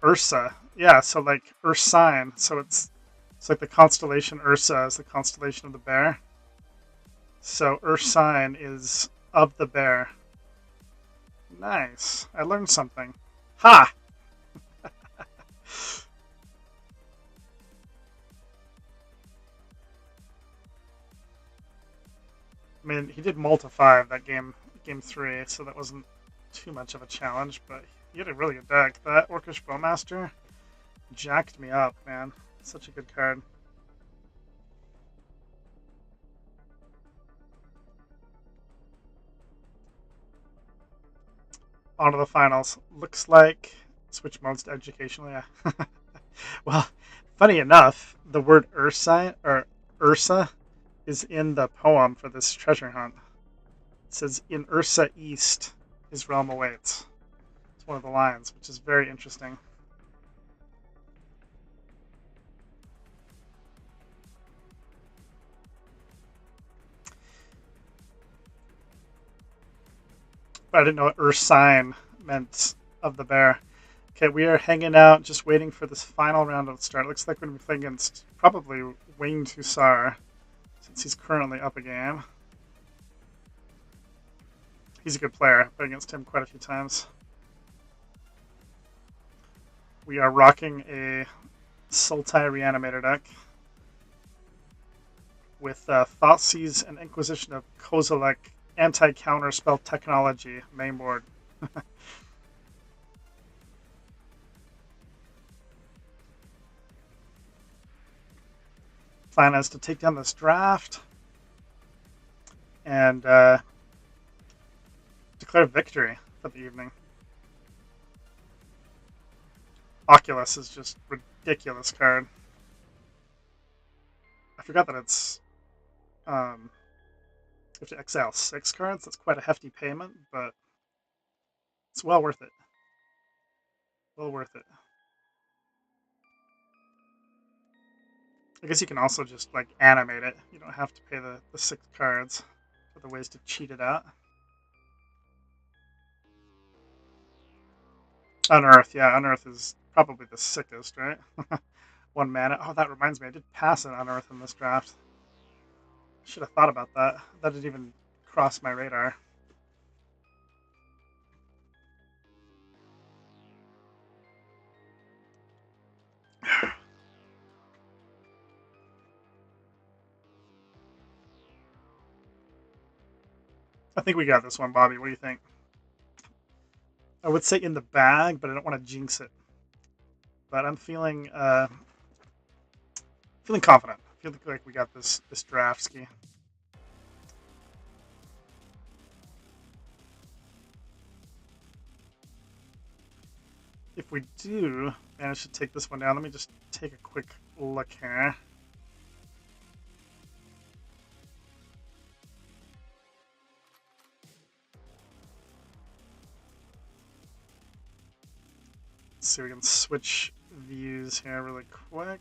Ursa. Yeah, so like Ursine. So it's like the constellation Ursa is the constellation of the bear. So Ursine is of the bear. Nice. I learned something. Ha! I mean, he did multi-5 that game 3, so that wasn't too much of a challenge, but he had a really good deck. That Orcish Bowmaster jacked me up, man. Such a good card. On to the finals. Looks like switch modes to educational. Yeah. Well, funny enough, the word Ursa or Ursa is in the poem for this treasure hunt. It says, "In Ursa East, his realm awaits." It's one of the lines, which is very interesting. But I didn't know what Ursine meant of the bear. Okay, we are hanging out, just waiting for this final round to start. Looks like we're going to be playing against probably Wayne Tussar, since he's currently up a game. He's a good player. I've played against him quite a few times. We are rocking a Sultai Reanimator deck with Thoughtseize and Inquisition of Kozilek anti-counter spell technology mainboard. Plan is to take down this draft and declare victory for the evening. Oculus is just ridiculous card. I forgot that it's you have to exile 6 cards. That's quite a hefty payment, but it's well worth it. Well worth it. I guess you can also just like animate it. You don't have to pay the 6 cards. Other ways to cheat it out. Unearth, yeah, Unearth is probably the sickest, right? 1 mana. Oh, that reminds me, I did pass an Unearth in this draft. Should have thought about that. That didn't even cross my radar. I think we got this one, Bobby. What do you think? I would say in the bag, but I don't want to jinx it. But I'm feeling confident. I feel like we got this draft ski. If we do manage to take this one down, let me just take a quick look here. Let's see, we can switch views here really quick.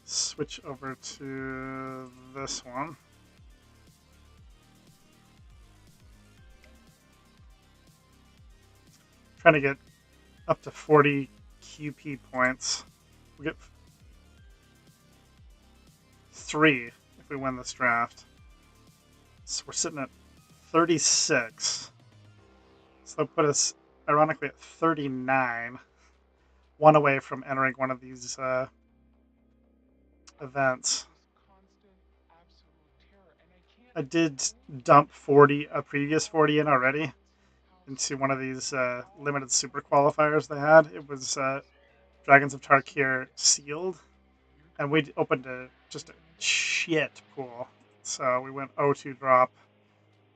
Switch over to this one. Trying to get up to 40 QP points. We get 3 if we win this draft. So we're sitting at 36. So that'll put us, ironically, at 39. 1 away from entering one of these events. I did dump a previous 40 in already into one of these limited super qualifiers they had. It was Dragons of Tarkir sealed, and we opened just a shit pool. So we went 0-2 drop,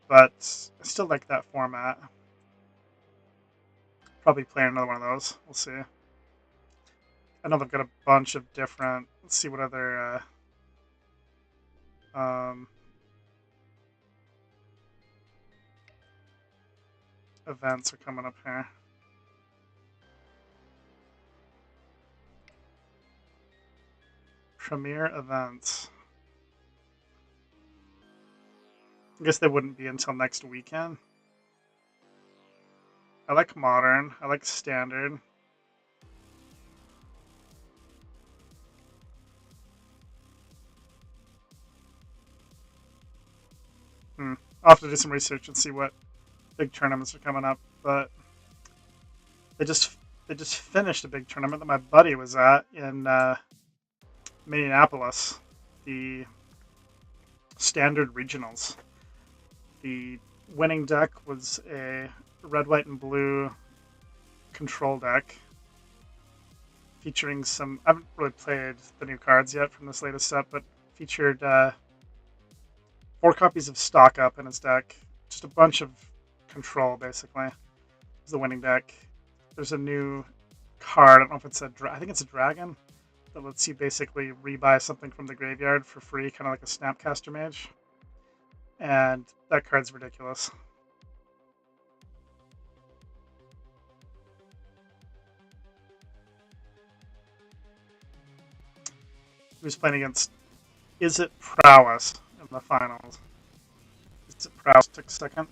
but I still like that format. Probably play another one of those. We'll see. I know they've got a bunch of different. Let's see what other events are coming up here. Premier events. I guess they wouldn't be until next weekend. I like modern. I like standard. I'll have to do some research and see what big tournaments are coming up. But they just finished a big tournament that my buddy was at in Minneapolis, the standard regionals. The winning deck was a red, white, and blue control deck featuring some. I haven't really played the new cards yet from this latest set, but featured 4 copies of Stock Up in his deck. Just a bunch of control, basically. It's the winning deck. There's a new card. I don't know if it's I think it's a dragon that lets you basically rebuy something from the graveyard for free, kind of like a Snapcaster Mage. And that card's ridiculous. He was playing against Is It Prowess in the finals. Is It Prowess took second.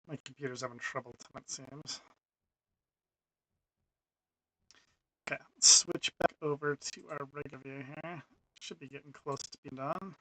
My computer's having trouble tonight, it seems. Okay, let's switch back over to our regular view here. Should be getting close to being done.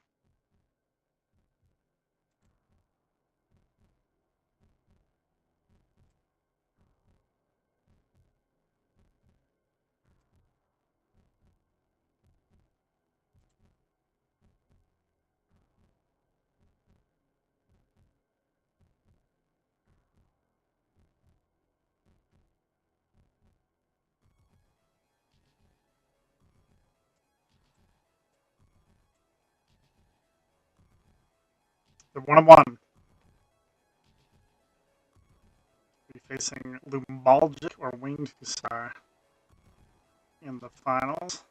They're 1-1. Be facing Lumalgic or Winged Hussar in the finals.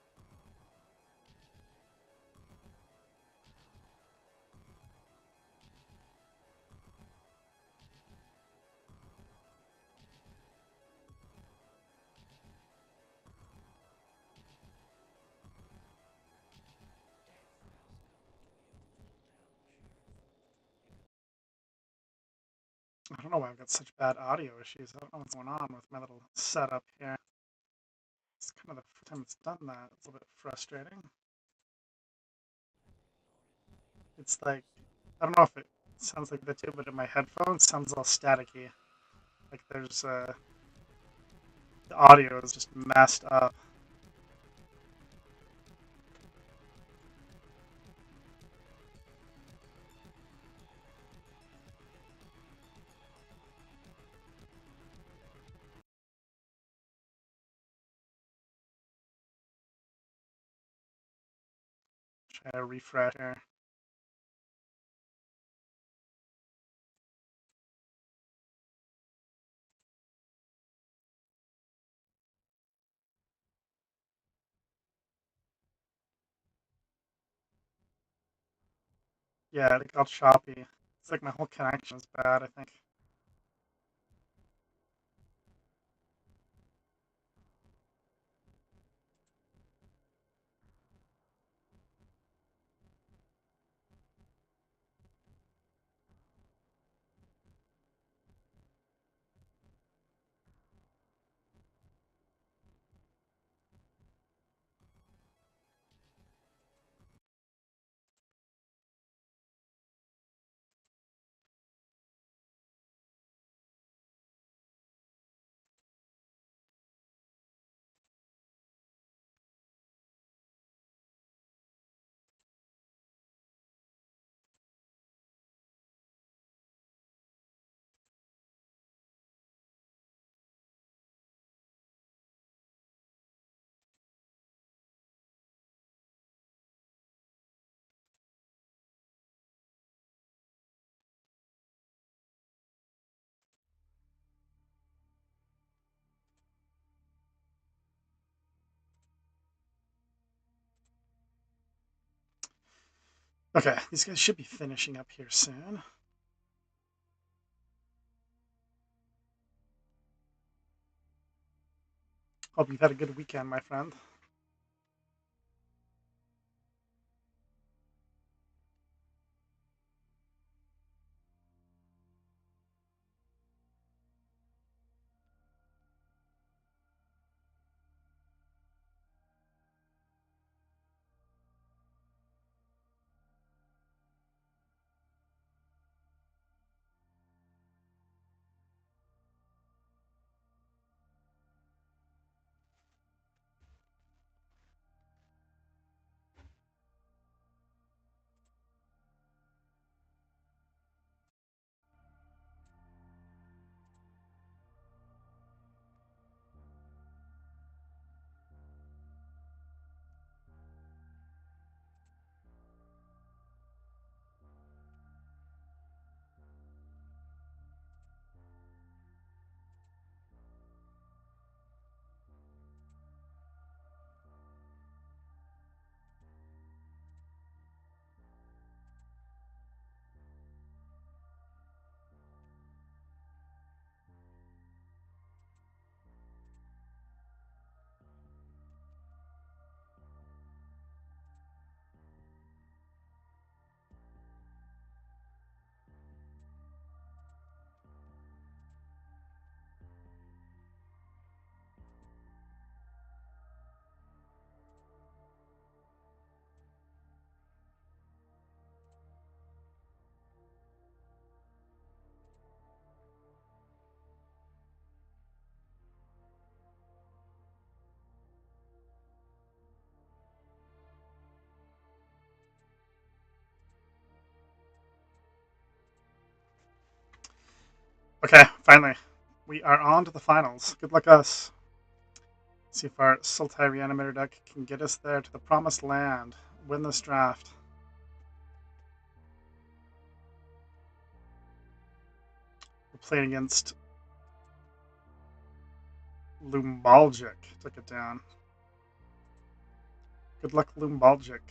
I don't know why I've got such bad audio issues. I don't know what's going on with my little setup here. It's kind of the first time it's done that. It's a little bit frustrating. It's like, I don't know if it sounds like that too, but in my headphones it sounds all staticky. Like there's, the audio is just messed up. Try to refresh here. Yeah, it got choppy. It's like my whole connection is bad, I think. Okay, these guys should be finishing up here soon. Hope you've had a good weekend, my friend. Okay, finally. We are on to the finals. Good luck us. See if our Sultai Reanimator deck can get us there to the promised land. Win this draft. We're playing against Lumbalgic. Took it down. Good luck, Lumbalgic.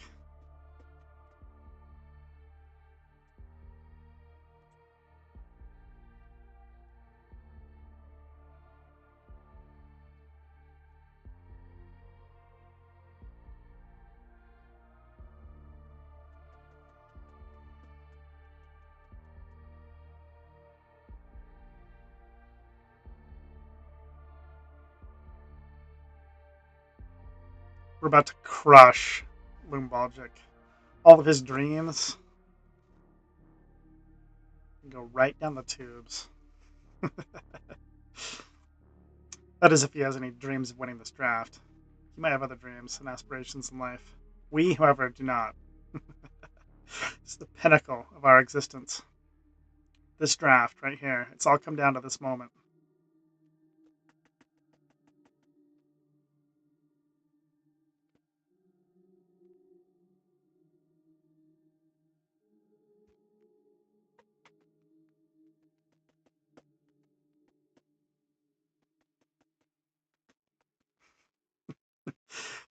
We're about to crush Lumbalgic. All of his dreams go right down the tubes. That is, if he has any dreams of winning this draft. He might have other dreams and aspirations in life. We, however, do not. It's the pinnacle of our existence. This draft right here. It's all come down to this moment.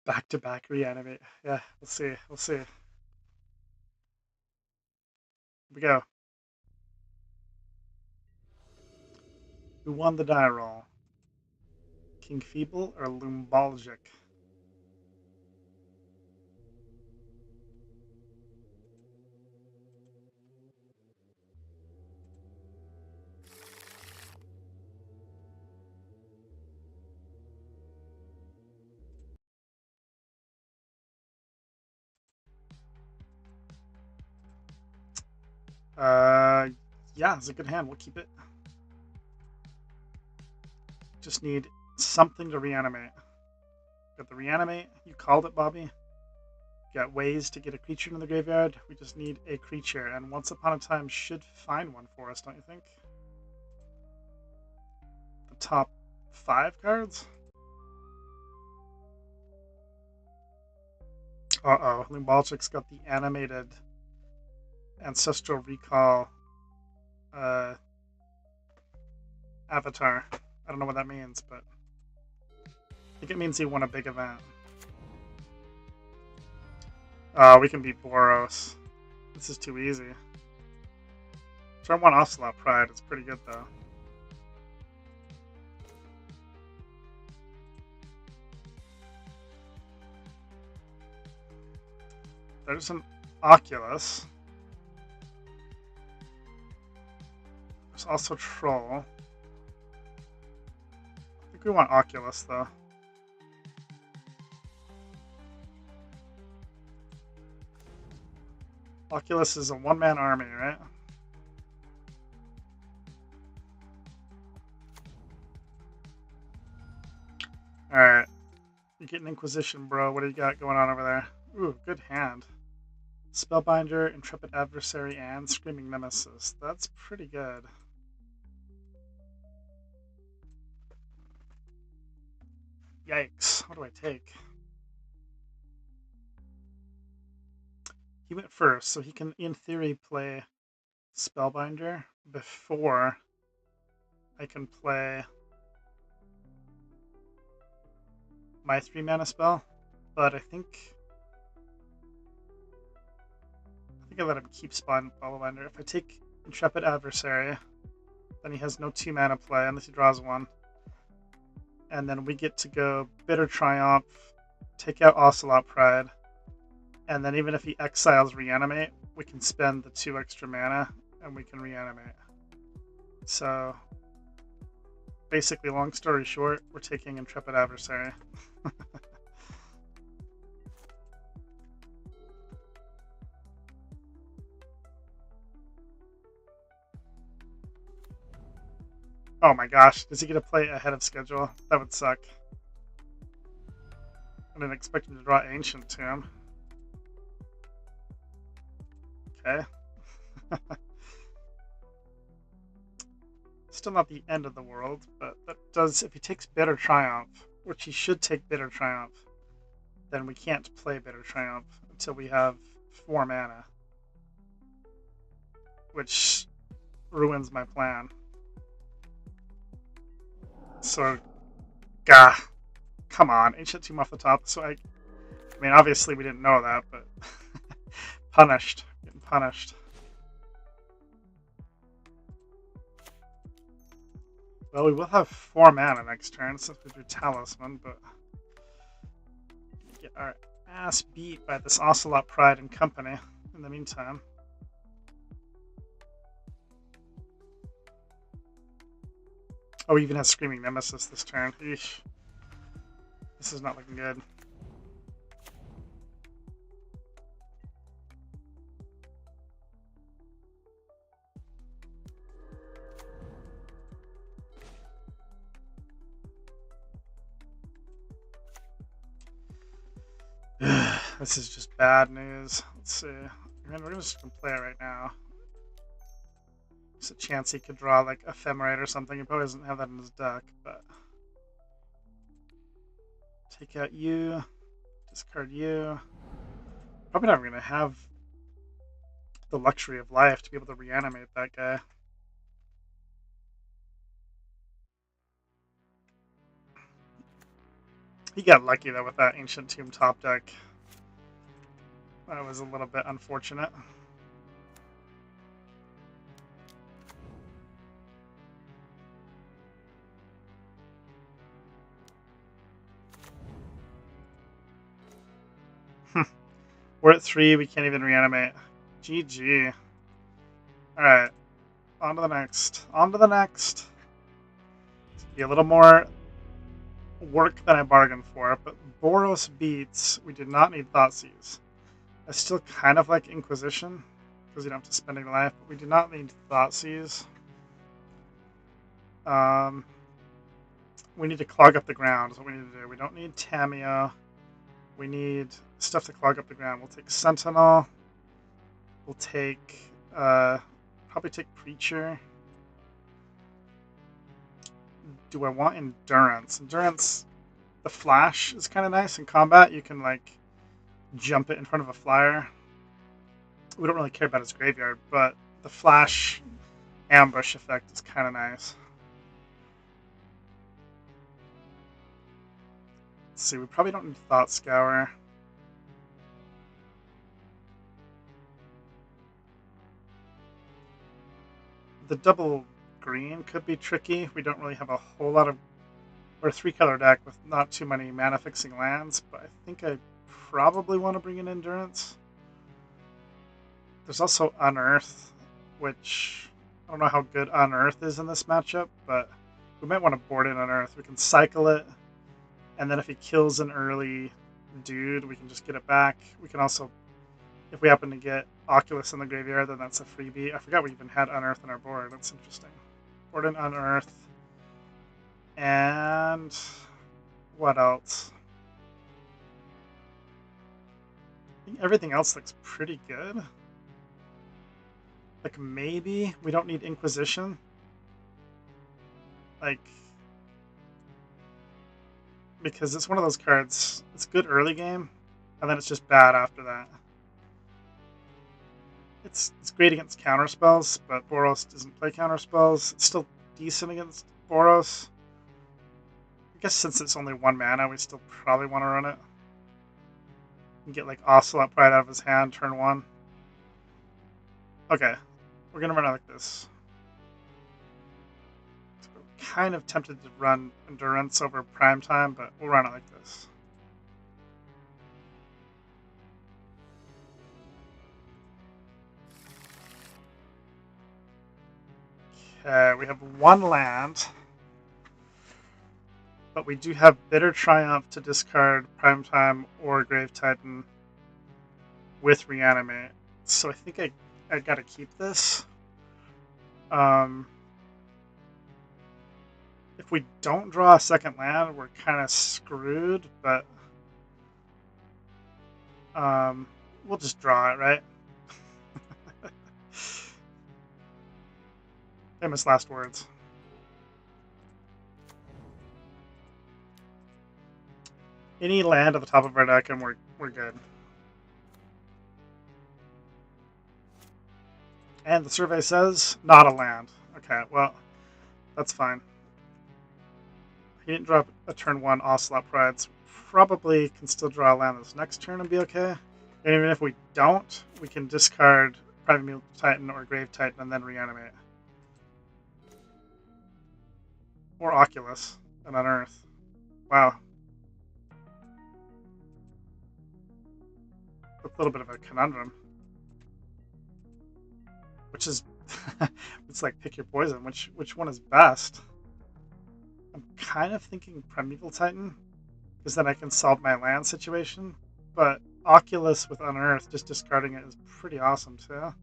Back-to-back reanimate. Yeah, we'll see. We'll see. Here we go. Who won the die roll? King Feeble or Lumbalgic? Yeah, it's a good hand. We'll keep it. Just need something to reanimate. Got the reanimate. You called it, Bobby. Got ways to get a creature in the graveyard. We just need a creature, and Once Upon a Time should find one for us, don't you think? The top 5 cards? Uh-oh. Lumbalgic's got the animated Ancestral Recall avatar. I don't know what that means, but I think it means he won a big event. We can beat Boros. This is too easy. Turn 1 Ocelot Pride. It's pretty good, though. There's an Oculus. There's also Troll. I think we want Oculus, though. Oculus is a one-man army, right? Alright. You get an Inquisition, bro. What do you got going on over there? Ooh, good hand. Spellbinder, Intrepid Adversary, and Screaming Nemesis. That's pretty good. Yikes. What do I take? He went first, so he can, in theory, play Spellbinder before I can play my 3-mana spell. But I think I let him keep Spellbinder. If I take Intrepid Adversary, then he has no 2-mana play unless he draws one. And then we get to go Bitter Triumph, take out Ocelot Pride, and then even if he exiles Reanimate, we can spend the 2 extra mana and we can reanimate. So basically, long story short, we're taking Intrepid Adversary. Oh my gosh, is he going to play ahead of schedule? That would suck. I didn't expect him to draw Ancient Tomb. Okay. Still not the end of the world, but that does, if he takes Bitter Triumph, which he should take Bitter Triumph, then we can't play Bitter Triumph until we have 4 mana, which ruins my plan. So, gah, come on, Ancient Tomb off the top. So I mean, obviously we didn't know that, but punished, getting punished. Well, we will have 4 mana next turn since we drew Talisman, but get our ass beat by this Ocelot Pride and Company in the meantime. Oh, we even has Screaming Nemesis this turn. Eesh. This is not looking good. This is just bad news. Let's see. We're just gonna play it right now. There's a chance he could draw like Ephemerate or something. He probably doesn't have that in his deck, but take out you, discard you. Probably not gonna have the luxury of life to be able to reanimate that guy. He got lucky though with that Ancient Tomb top deck. That was a little bit unfortunate. We're at 3, we can't even reanimate. GG. Alright, on to the next. On to the next. It's gonna be a little more work than I bargained for, but Boros beats. We did not need Thoughtseize. I still kind of like Inquisition, because you don't have to spend any life, but we do not need Thoughtseize. We need to clog up the ground, is what we need to do. We don't need Tamiyo. We need stuff to clog up the ground. We'll take Sentinel. We'll take, probably take Preacher. Do I want Endurance? Endurance, the Flash is kind of nice in combat. You can, like, jump it in front of a flyer. We don't really care about his graveyard, but the Flash ambush effect is kind of nice. Let's see, we probably don't need Thought Scour. The double green could be tricky. We don't really have a whole lot of... We're a 3-color deck with not too many mana-fixing lands, but I think I probably want to bring in Endurance. There's also Unearth, which I don't know how good Unearth is in this matchup, but we might want to board in Unearth. We can cycle it, and then if he kills an early dude, we can just get it back. We can also, if we happen to get Oculus in the graveyard, then that's a freebie. I forgot we even had Unearth on our board. That's interesting. Board in Unearth. And what else? I think everything else looks pretty good. Like, maybe we don't need Inquisition. Like, because it's one of those cards, it's good early game, and then it's just bad after that. It's great against counterspells, but Boros doesn't play counterspells. It's still decent against Boros. I guess since it's only 1 mana, we still probably want to run it. And get, like, Ocelot Pride out of his hand, turn 1. Okay, we're going to run it like this. I'm kind of tempted to run Endurance over Prime Time, but we'll run it like this. Okay, we have 1 land. But we do have Bitter Triumph to discard Primetime or Grave Titan with Reanimate. So I think I gotta keep this. If we don't draw a second land, we're kind of screwed, but we'll just draw it, right? Famous last words. Any land at the top of our deck and we're good. And the survey says not a land. Okay, well, that's fine. He didn't drop a turn 1 Ocelot Pride, so probably can still draw a land this next turn and be okay. And even if we don't, we can discard Primeval Titan or Grave Titan and then reanimate. Or Oculus and Unearth. Wow. A little bit of a conundrum. Which is... it's like pick your poison. Which one is best? I'm kind of thinking Primeval Titan, because then I can solve my land situation. But Oculus with Unearth, just discarding it is pretty awesome too.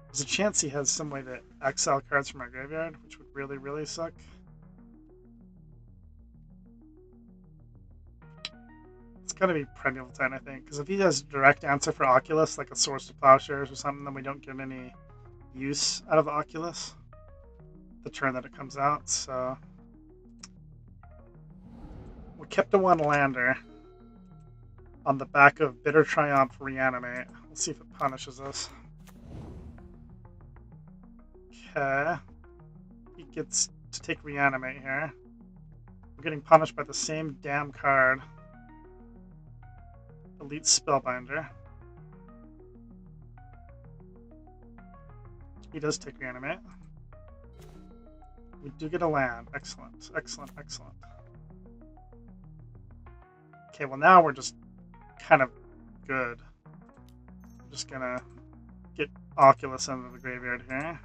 There's a chance he has some way to exile cards from our graveyard, which would really, really suck. It's gotta be Primeval Titan, I think, because if he has direct answer for Oculus, like a Swords to Plowshares or something, then we don't get any use out of the Oculus the turn that it comes out, so... We kept a 1-lander on the back of Bitter Triumph Reanimate. Let's see if it punishes us. Okay. He gets to take Reanimate here. We're getting punished by the same damn card. Elite Spellbinder. He does take Reanimate. We do get a land. Excellent, excellent, excellent. Okay, well now we're just kind of good. I'm just gonna get Oculus into the graveyard here.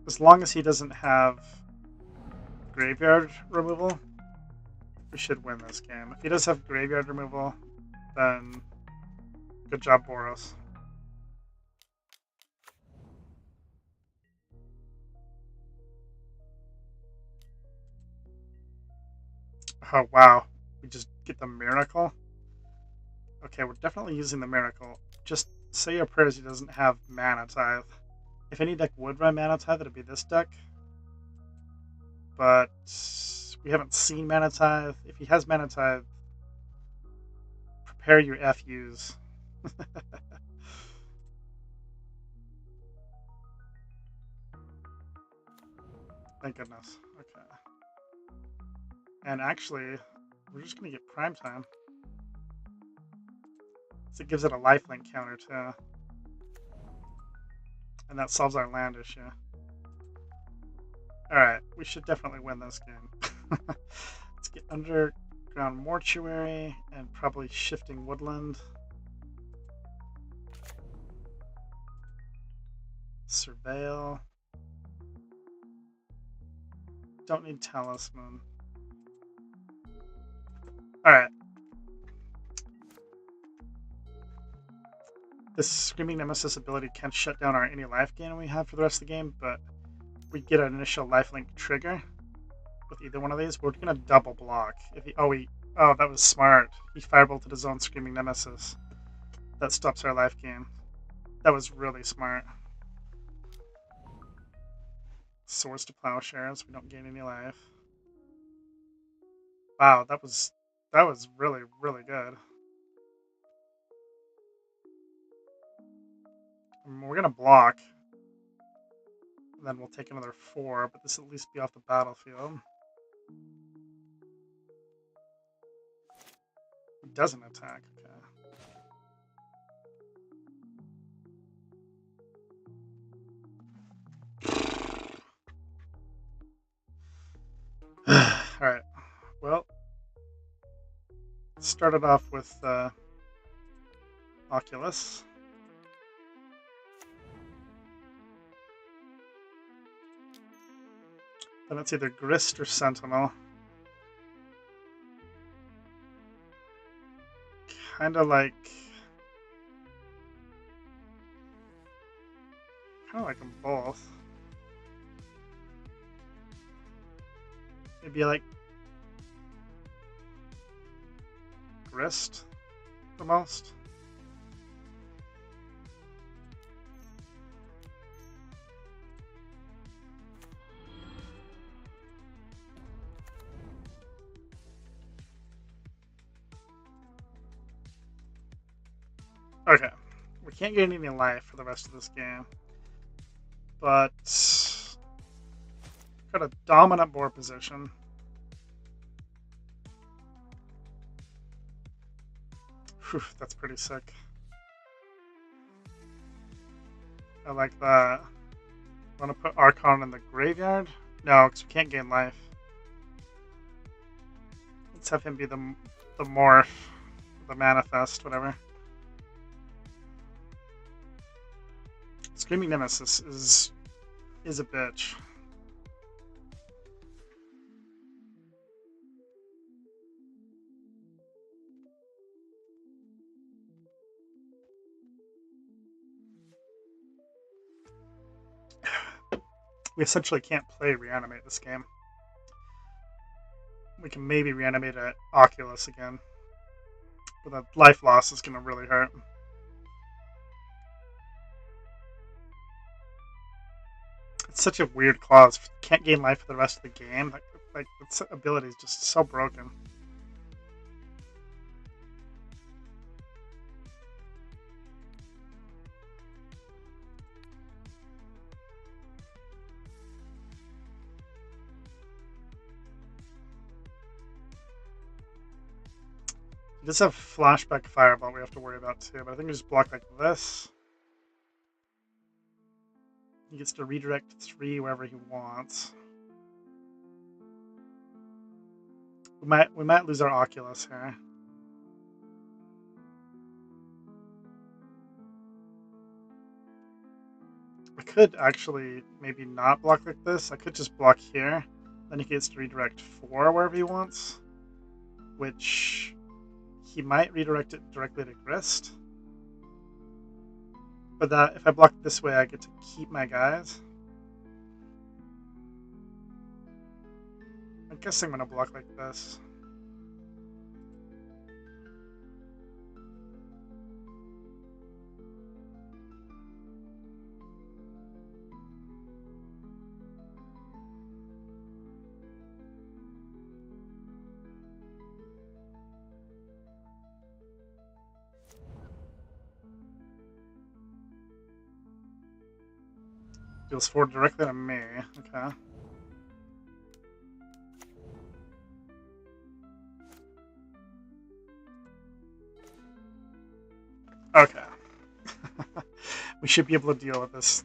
As long as he doesn't have graveyard removal, we should win this game. If he does have graveyard removal, then good job, Boros. Oh, wow. We just get the Miracle? Okay, we're definitely using the Miracle. Just say your prayers he doesn't have Mana Tithe. If any deck would run Mana Tithe, it'd be this deck. But we haven't seen Mana Tithe. If he has Mana Tithe, prepare your FUs. Thank goodness. Okay. And actually, we're just going to get Prime Time. So it gives it a lifelink counter too. And that solves our land issue. Alright, we should definitely win this game. Let's get Underground Mortuary and probably Shifting Woodland. Surveil. Don't need Talisman. Alright. This Screaming Nemesis ability can shut down our any life gain we have for the rest of the game, but we get an initial lifelink trigger with either one of these. We're gonna double block. If he, oh, that was smart. He firebolted his own Screaming Nemesis. That stops our life gain. That was really smart. Swords to Plowshares. We don't gain any life. Wow, that was really, really good. We're gonna block. And then we'll take another 4, but this will at least be off the battlefield. It doesn't attack, okay. Alright. Well, started off with Oculus. Then it's either Grist or Sentinel. Kind of like them both. Maybe like Grist the most. Okay. We can't get any life for the rest of this game. But got a dominant board position. Whew, that's pretty sick. I like that. Want to put Archon in the graveyard? No, because we can't gain life. Let's have him be the morph, the manifest, whatever. Screaming Nemesis is a bitch. We essentially can't play Reanimate this game. We can maybe reanimate at Oculus again. But the life loss is going to really hurt. It's such a weird clause. Can't gain life for the rest of the game. Like its ability is just so broken. He does have Flashback Fireball we have to worry about too, but I think we just block like this. He gets to redirect 3 wherever he wants. We might lose our Oculus here. I could actually maybe not block like this. I could just block here. Then he gets to redirect 4 wherever he wants. Which he might redirect it directly to Grist. But that if I block it this way, I get to keep my guys. I guess I'm going to block like this. Deals 4 directly to me. Okay. Okay. We should be able to deal with this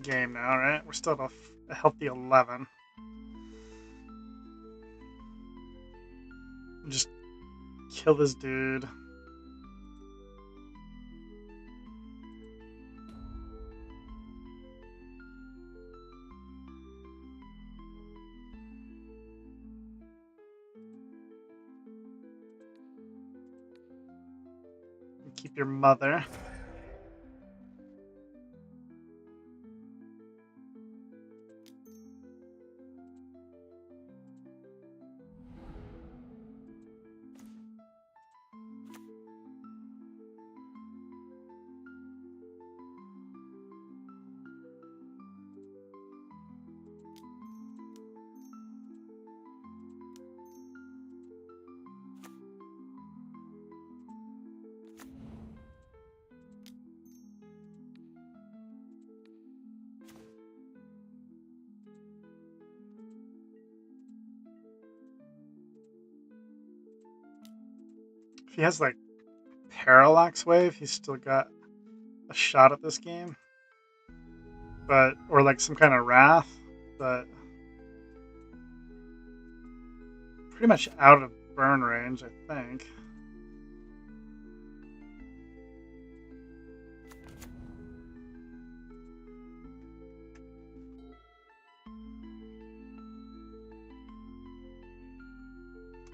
game now, right? We're still at a healthy 11. Just kill this dude. Keep your mother. If he has like Parallax Wave, he's still got a shot at this game. But or like some kind of Wrath, but pretty much out of burn range, I think.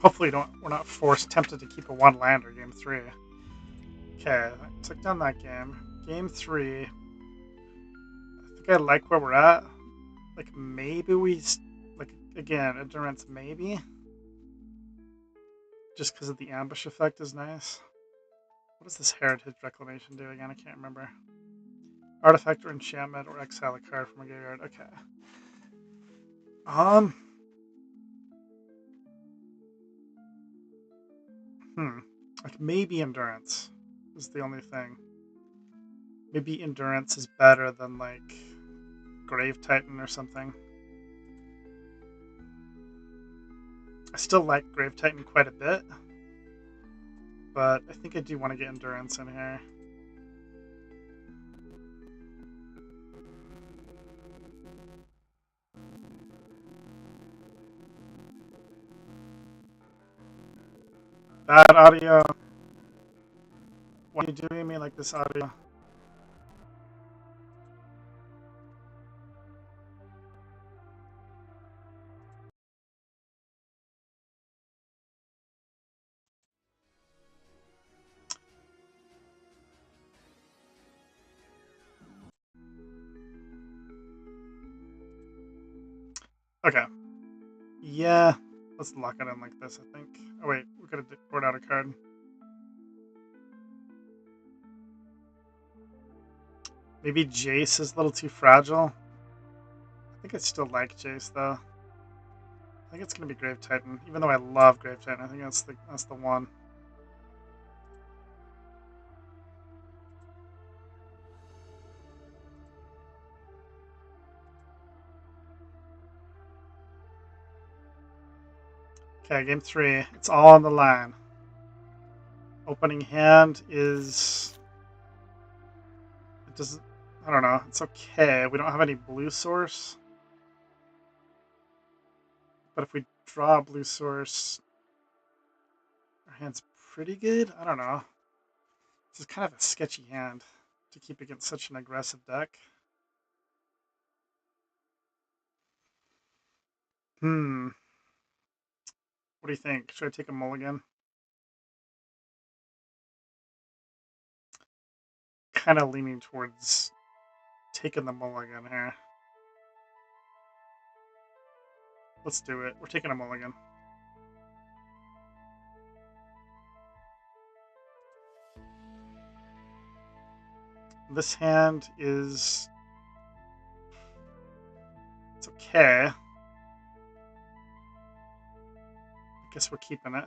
Hopefully we're not tempted to keep a 1-lander game 3. Okay, I took down that game. Game 3. I think I like where we're at. Like maybe again, Endurance maybe. Just because of the ambush effect is nice. What does this Heritage Reclamation do again? I can't remember. Artifact or enchantment or exile a card from a graveyard. Okay. Like maybe Endurance is the only thing. Maybe Endurance is better than, like, Grave Titan or something. I still like Grave Titan quite a bit, but I think I do want to get Endurance in here. Bad audio. Why are you doing me like this, audio? Okay. Yeah. Let's lock it in like this, I think. Oh, wait. We're going to board out a card. Maybe Jace is a little too fragile. I think I still like Jace, though. I think it's going to be Grave Titan. Even though I love Grave Titan, I think that's the one. Okay, game 3. It's all on the line. Opening hand is... It doesn't... I don't know. It's okay. We don't have any blue source. But if we draw a blue source... Our hand's pretty good? I don't know. This is kind of a sketchy hand to keep against such an aggressive deck. What do you think? Should I take a mulligan? Kind of leaning towards taking the mulligan here. Let's do it. We're taking a mulligan. This hand is... It's okay. I guess we're keeping it.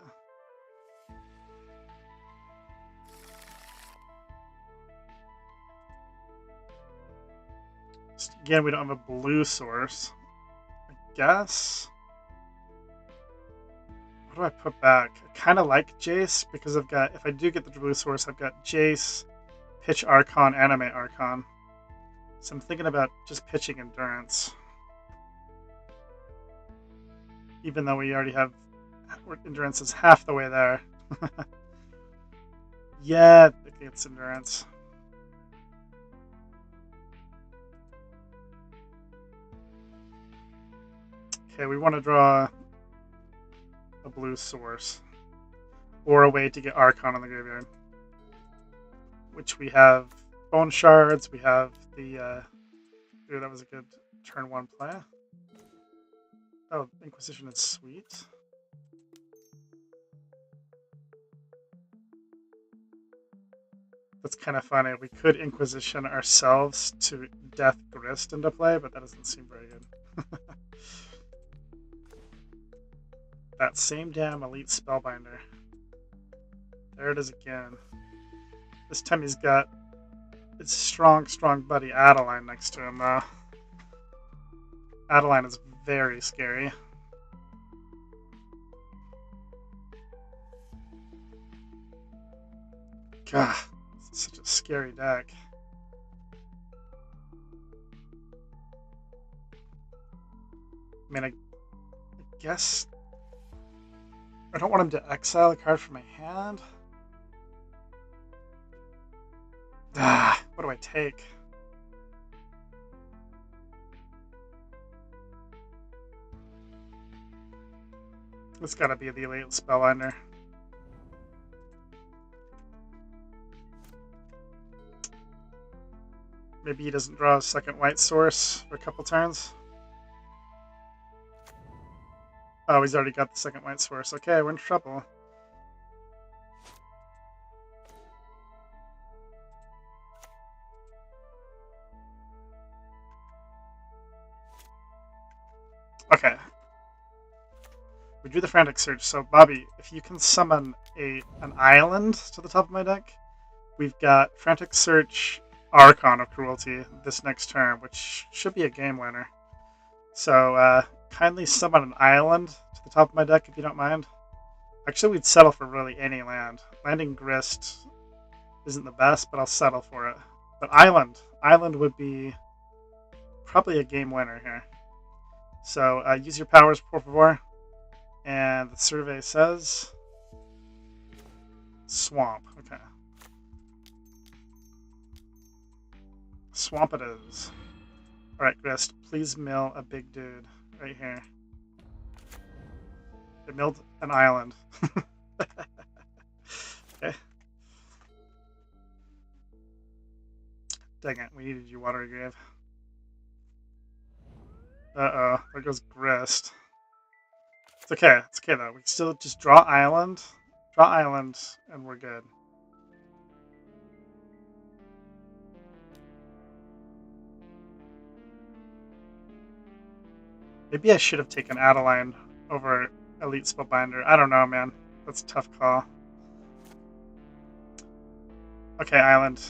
Again, we don't have a blue source. I guess... What do I put back? I kind of like Jace because I've got... If I do get the blue source, I've got Jace, pitch Archon, animate Archon. So I'm thinking about just pitching Endurance. Even though we already have... Endurance is half the way there. Yeah, I think it's Endurance. Okay, we want to draw a blue source. Or a way to get Archon in the graveyard. Which we have Bone Shards, we have the... Ooh, that was a good turn 1 play. Oh, Inquisition is sweet. That's kind of funny. We could Inquisition ourselves to Death Grist into play, but that doesn't seem very good. That same damn Elite Spellbinder. There it is again. This time he's got his strong buddy Adeline next to him, though. Adeline is very scary. God, this is such a scary deck. I mean, I guess... I don't want him to exile a card from my hand. What do I take? It's gotta be the Elite Spellbinder. Maybe he doesn't draw a second white source for a couple turns. Oh, he's already got the second white source. Okay, we're in trouble. Okay. We drew the Frantic Search, so Bobby, if you can summon an island to the top of my deck, We've got Frantic Search, Archon of Cruelty this next turn, which should be a game winner. So kindly summon an island to the top of my deck if you don't mind. Actually, we'd settle for really any land. Landing Grist isn't the best, but I'll settle for it. But Island would be probably a game winner here. So use your powers, por favor. And the survey says swamp. Okay. Swamp it is. Alright, Grist, please mill a big dude right here. It milled an island. Okay. Dang it, we needed you, Watery Grave. Uh-oh, there goes Grist. It's okay though. We can still just draw island, and we're good. Maybe I should have taken Adeline over Elite Spellbinder. I don't know, man. That's a tough call. Okay, Island.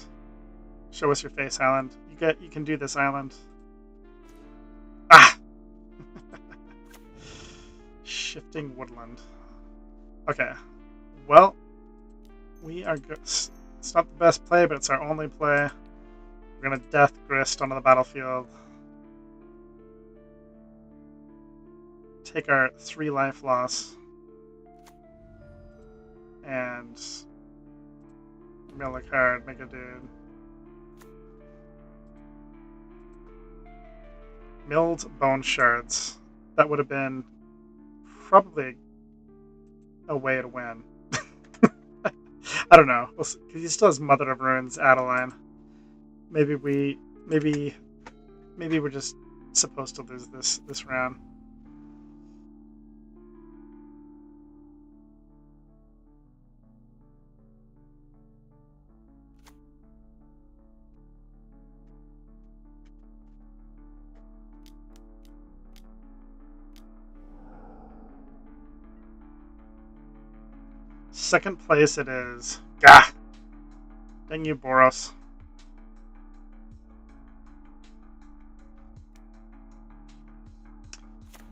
Show us your face, Island. You can do this, Island. Ah! Shifting Woodland. Okay. Well, we are good. It's not the best play, but it's our only play. We're going to Death Grist onto the battlefield. Take our 3 life loss. And mill a card, make a dude. Milled Bone Shards. That would have been probably a way to win. I don't know. Because he still has Mother of Runes, Adeline. Maybe we're just supposed to lose this round. Second place it is. Gah! Dang you, Boros.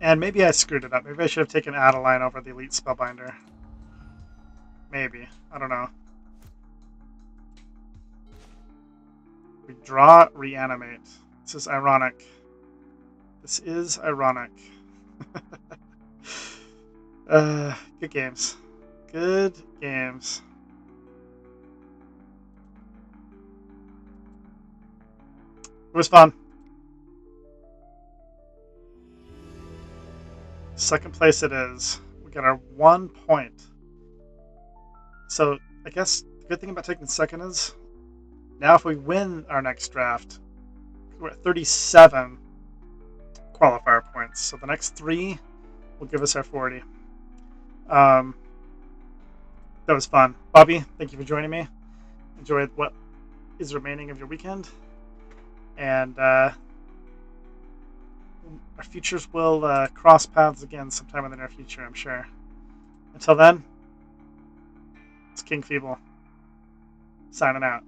And maybe I screwed it up. Maybe I should have taken Adeline over the Elite Spellbinder. Maybe. I don't know. We draw, reanimate. This is ironic. This is ironic. Good games. Good games. It was fun. Second place it is. We got our 1 point. So I guess the good thing about taking second is now if we win our next draft, we're at 37 qualifier points. So the next 3 will give us our 40. That was fun. Bobby, thank you for joining me. Enjoy what is remaining of your weekend. And our futures will cross paths again sometime in the near future, I'm sure. Until then, it's King Feeble, signing out.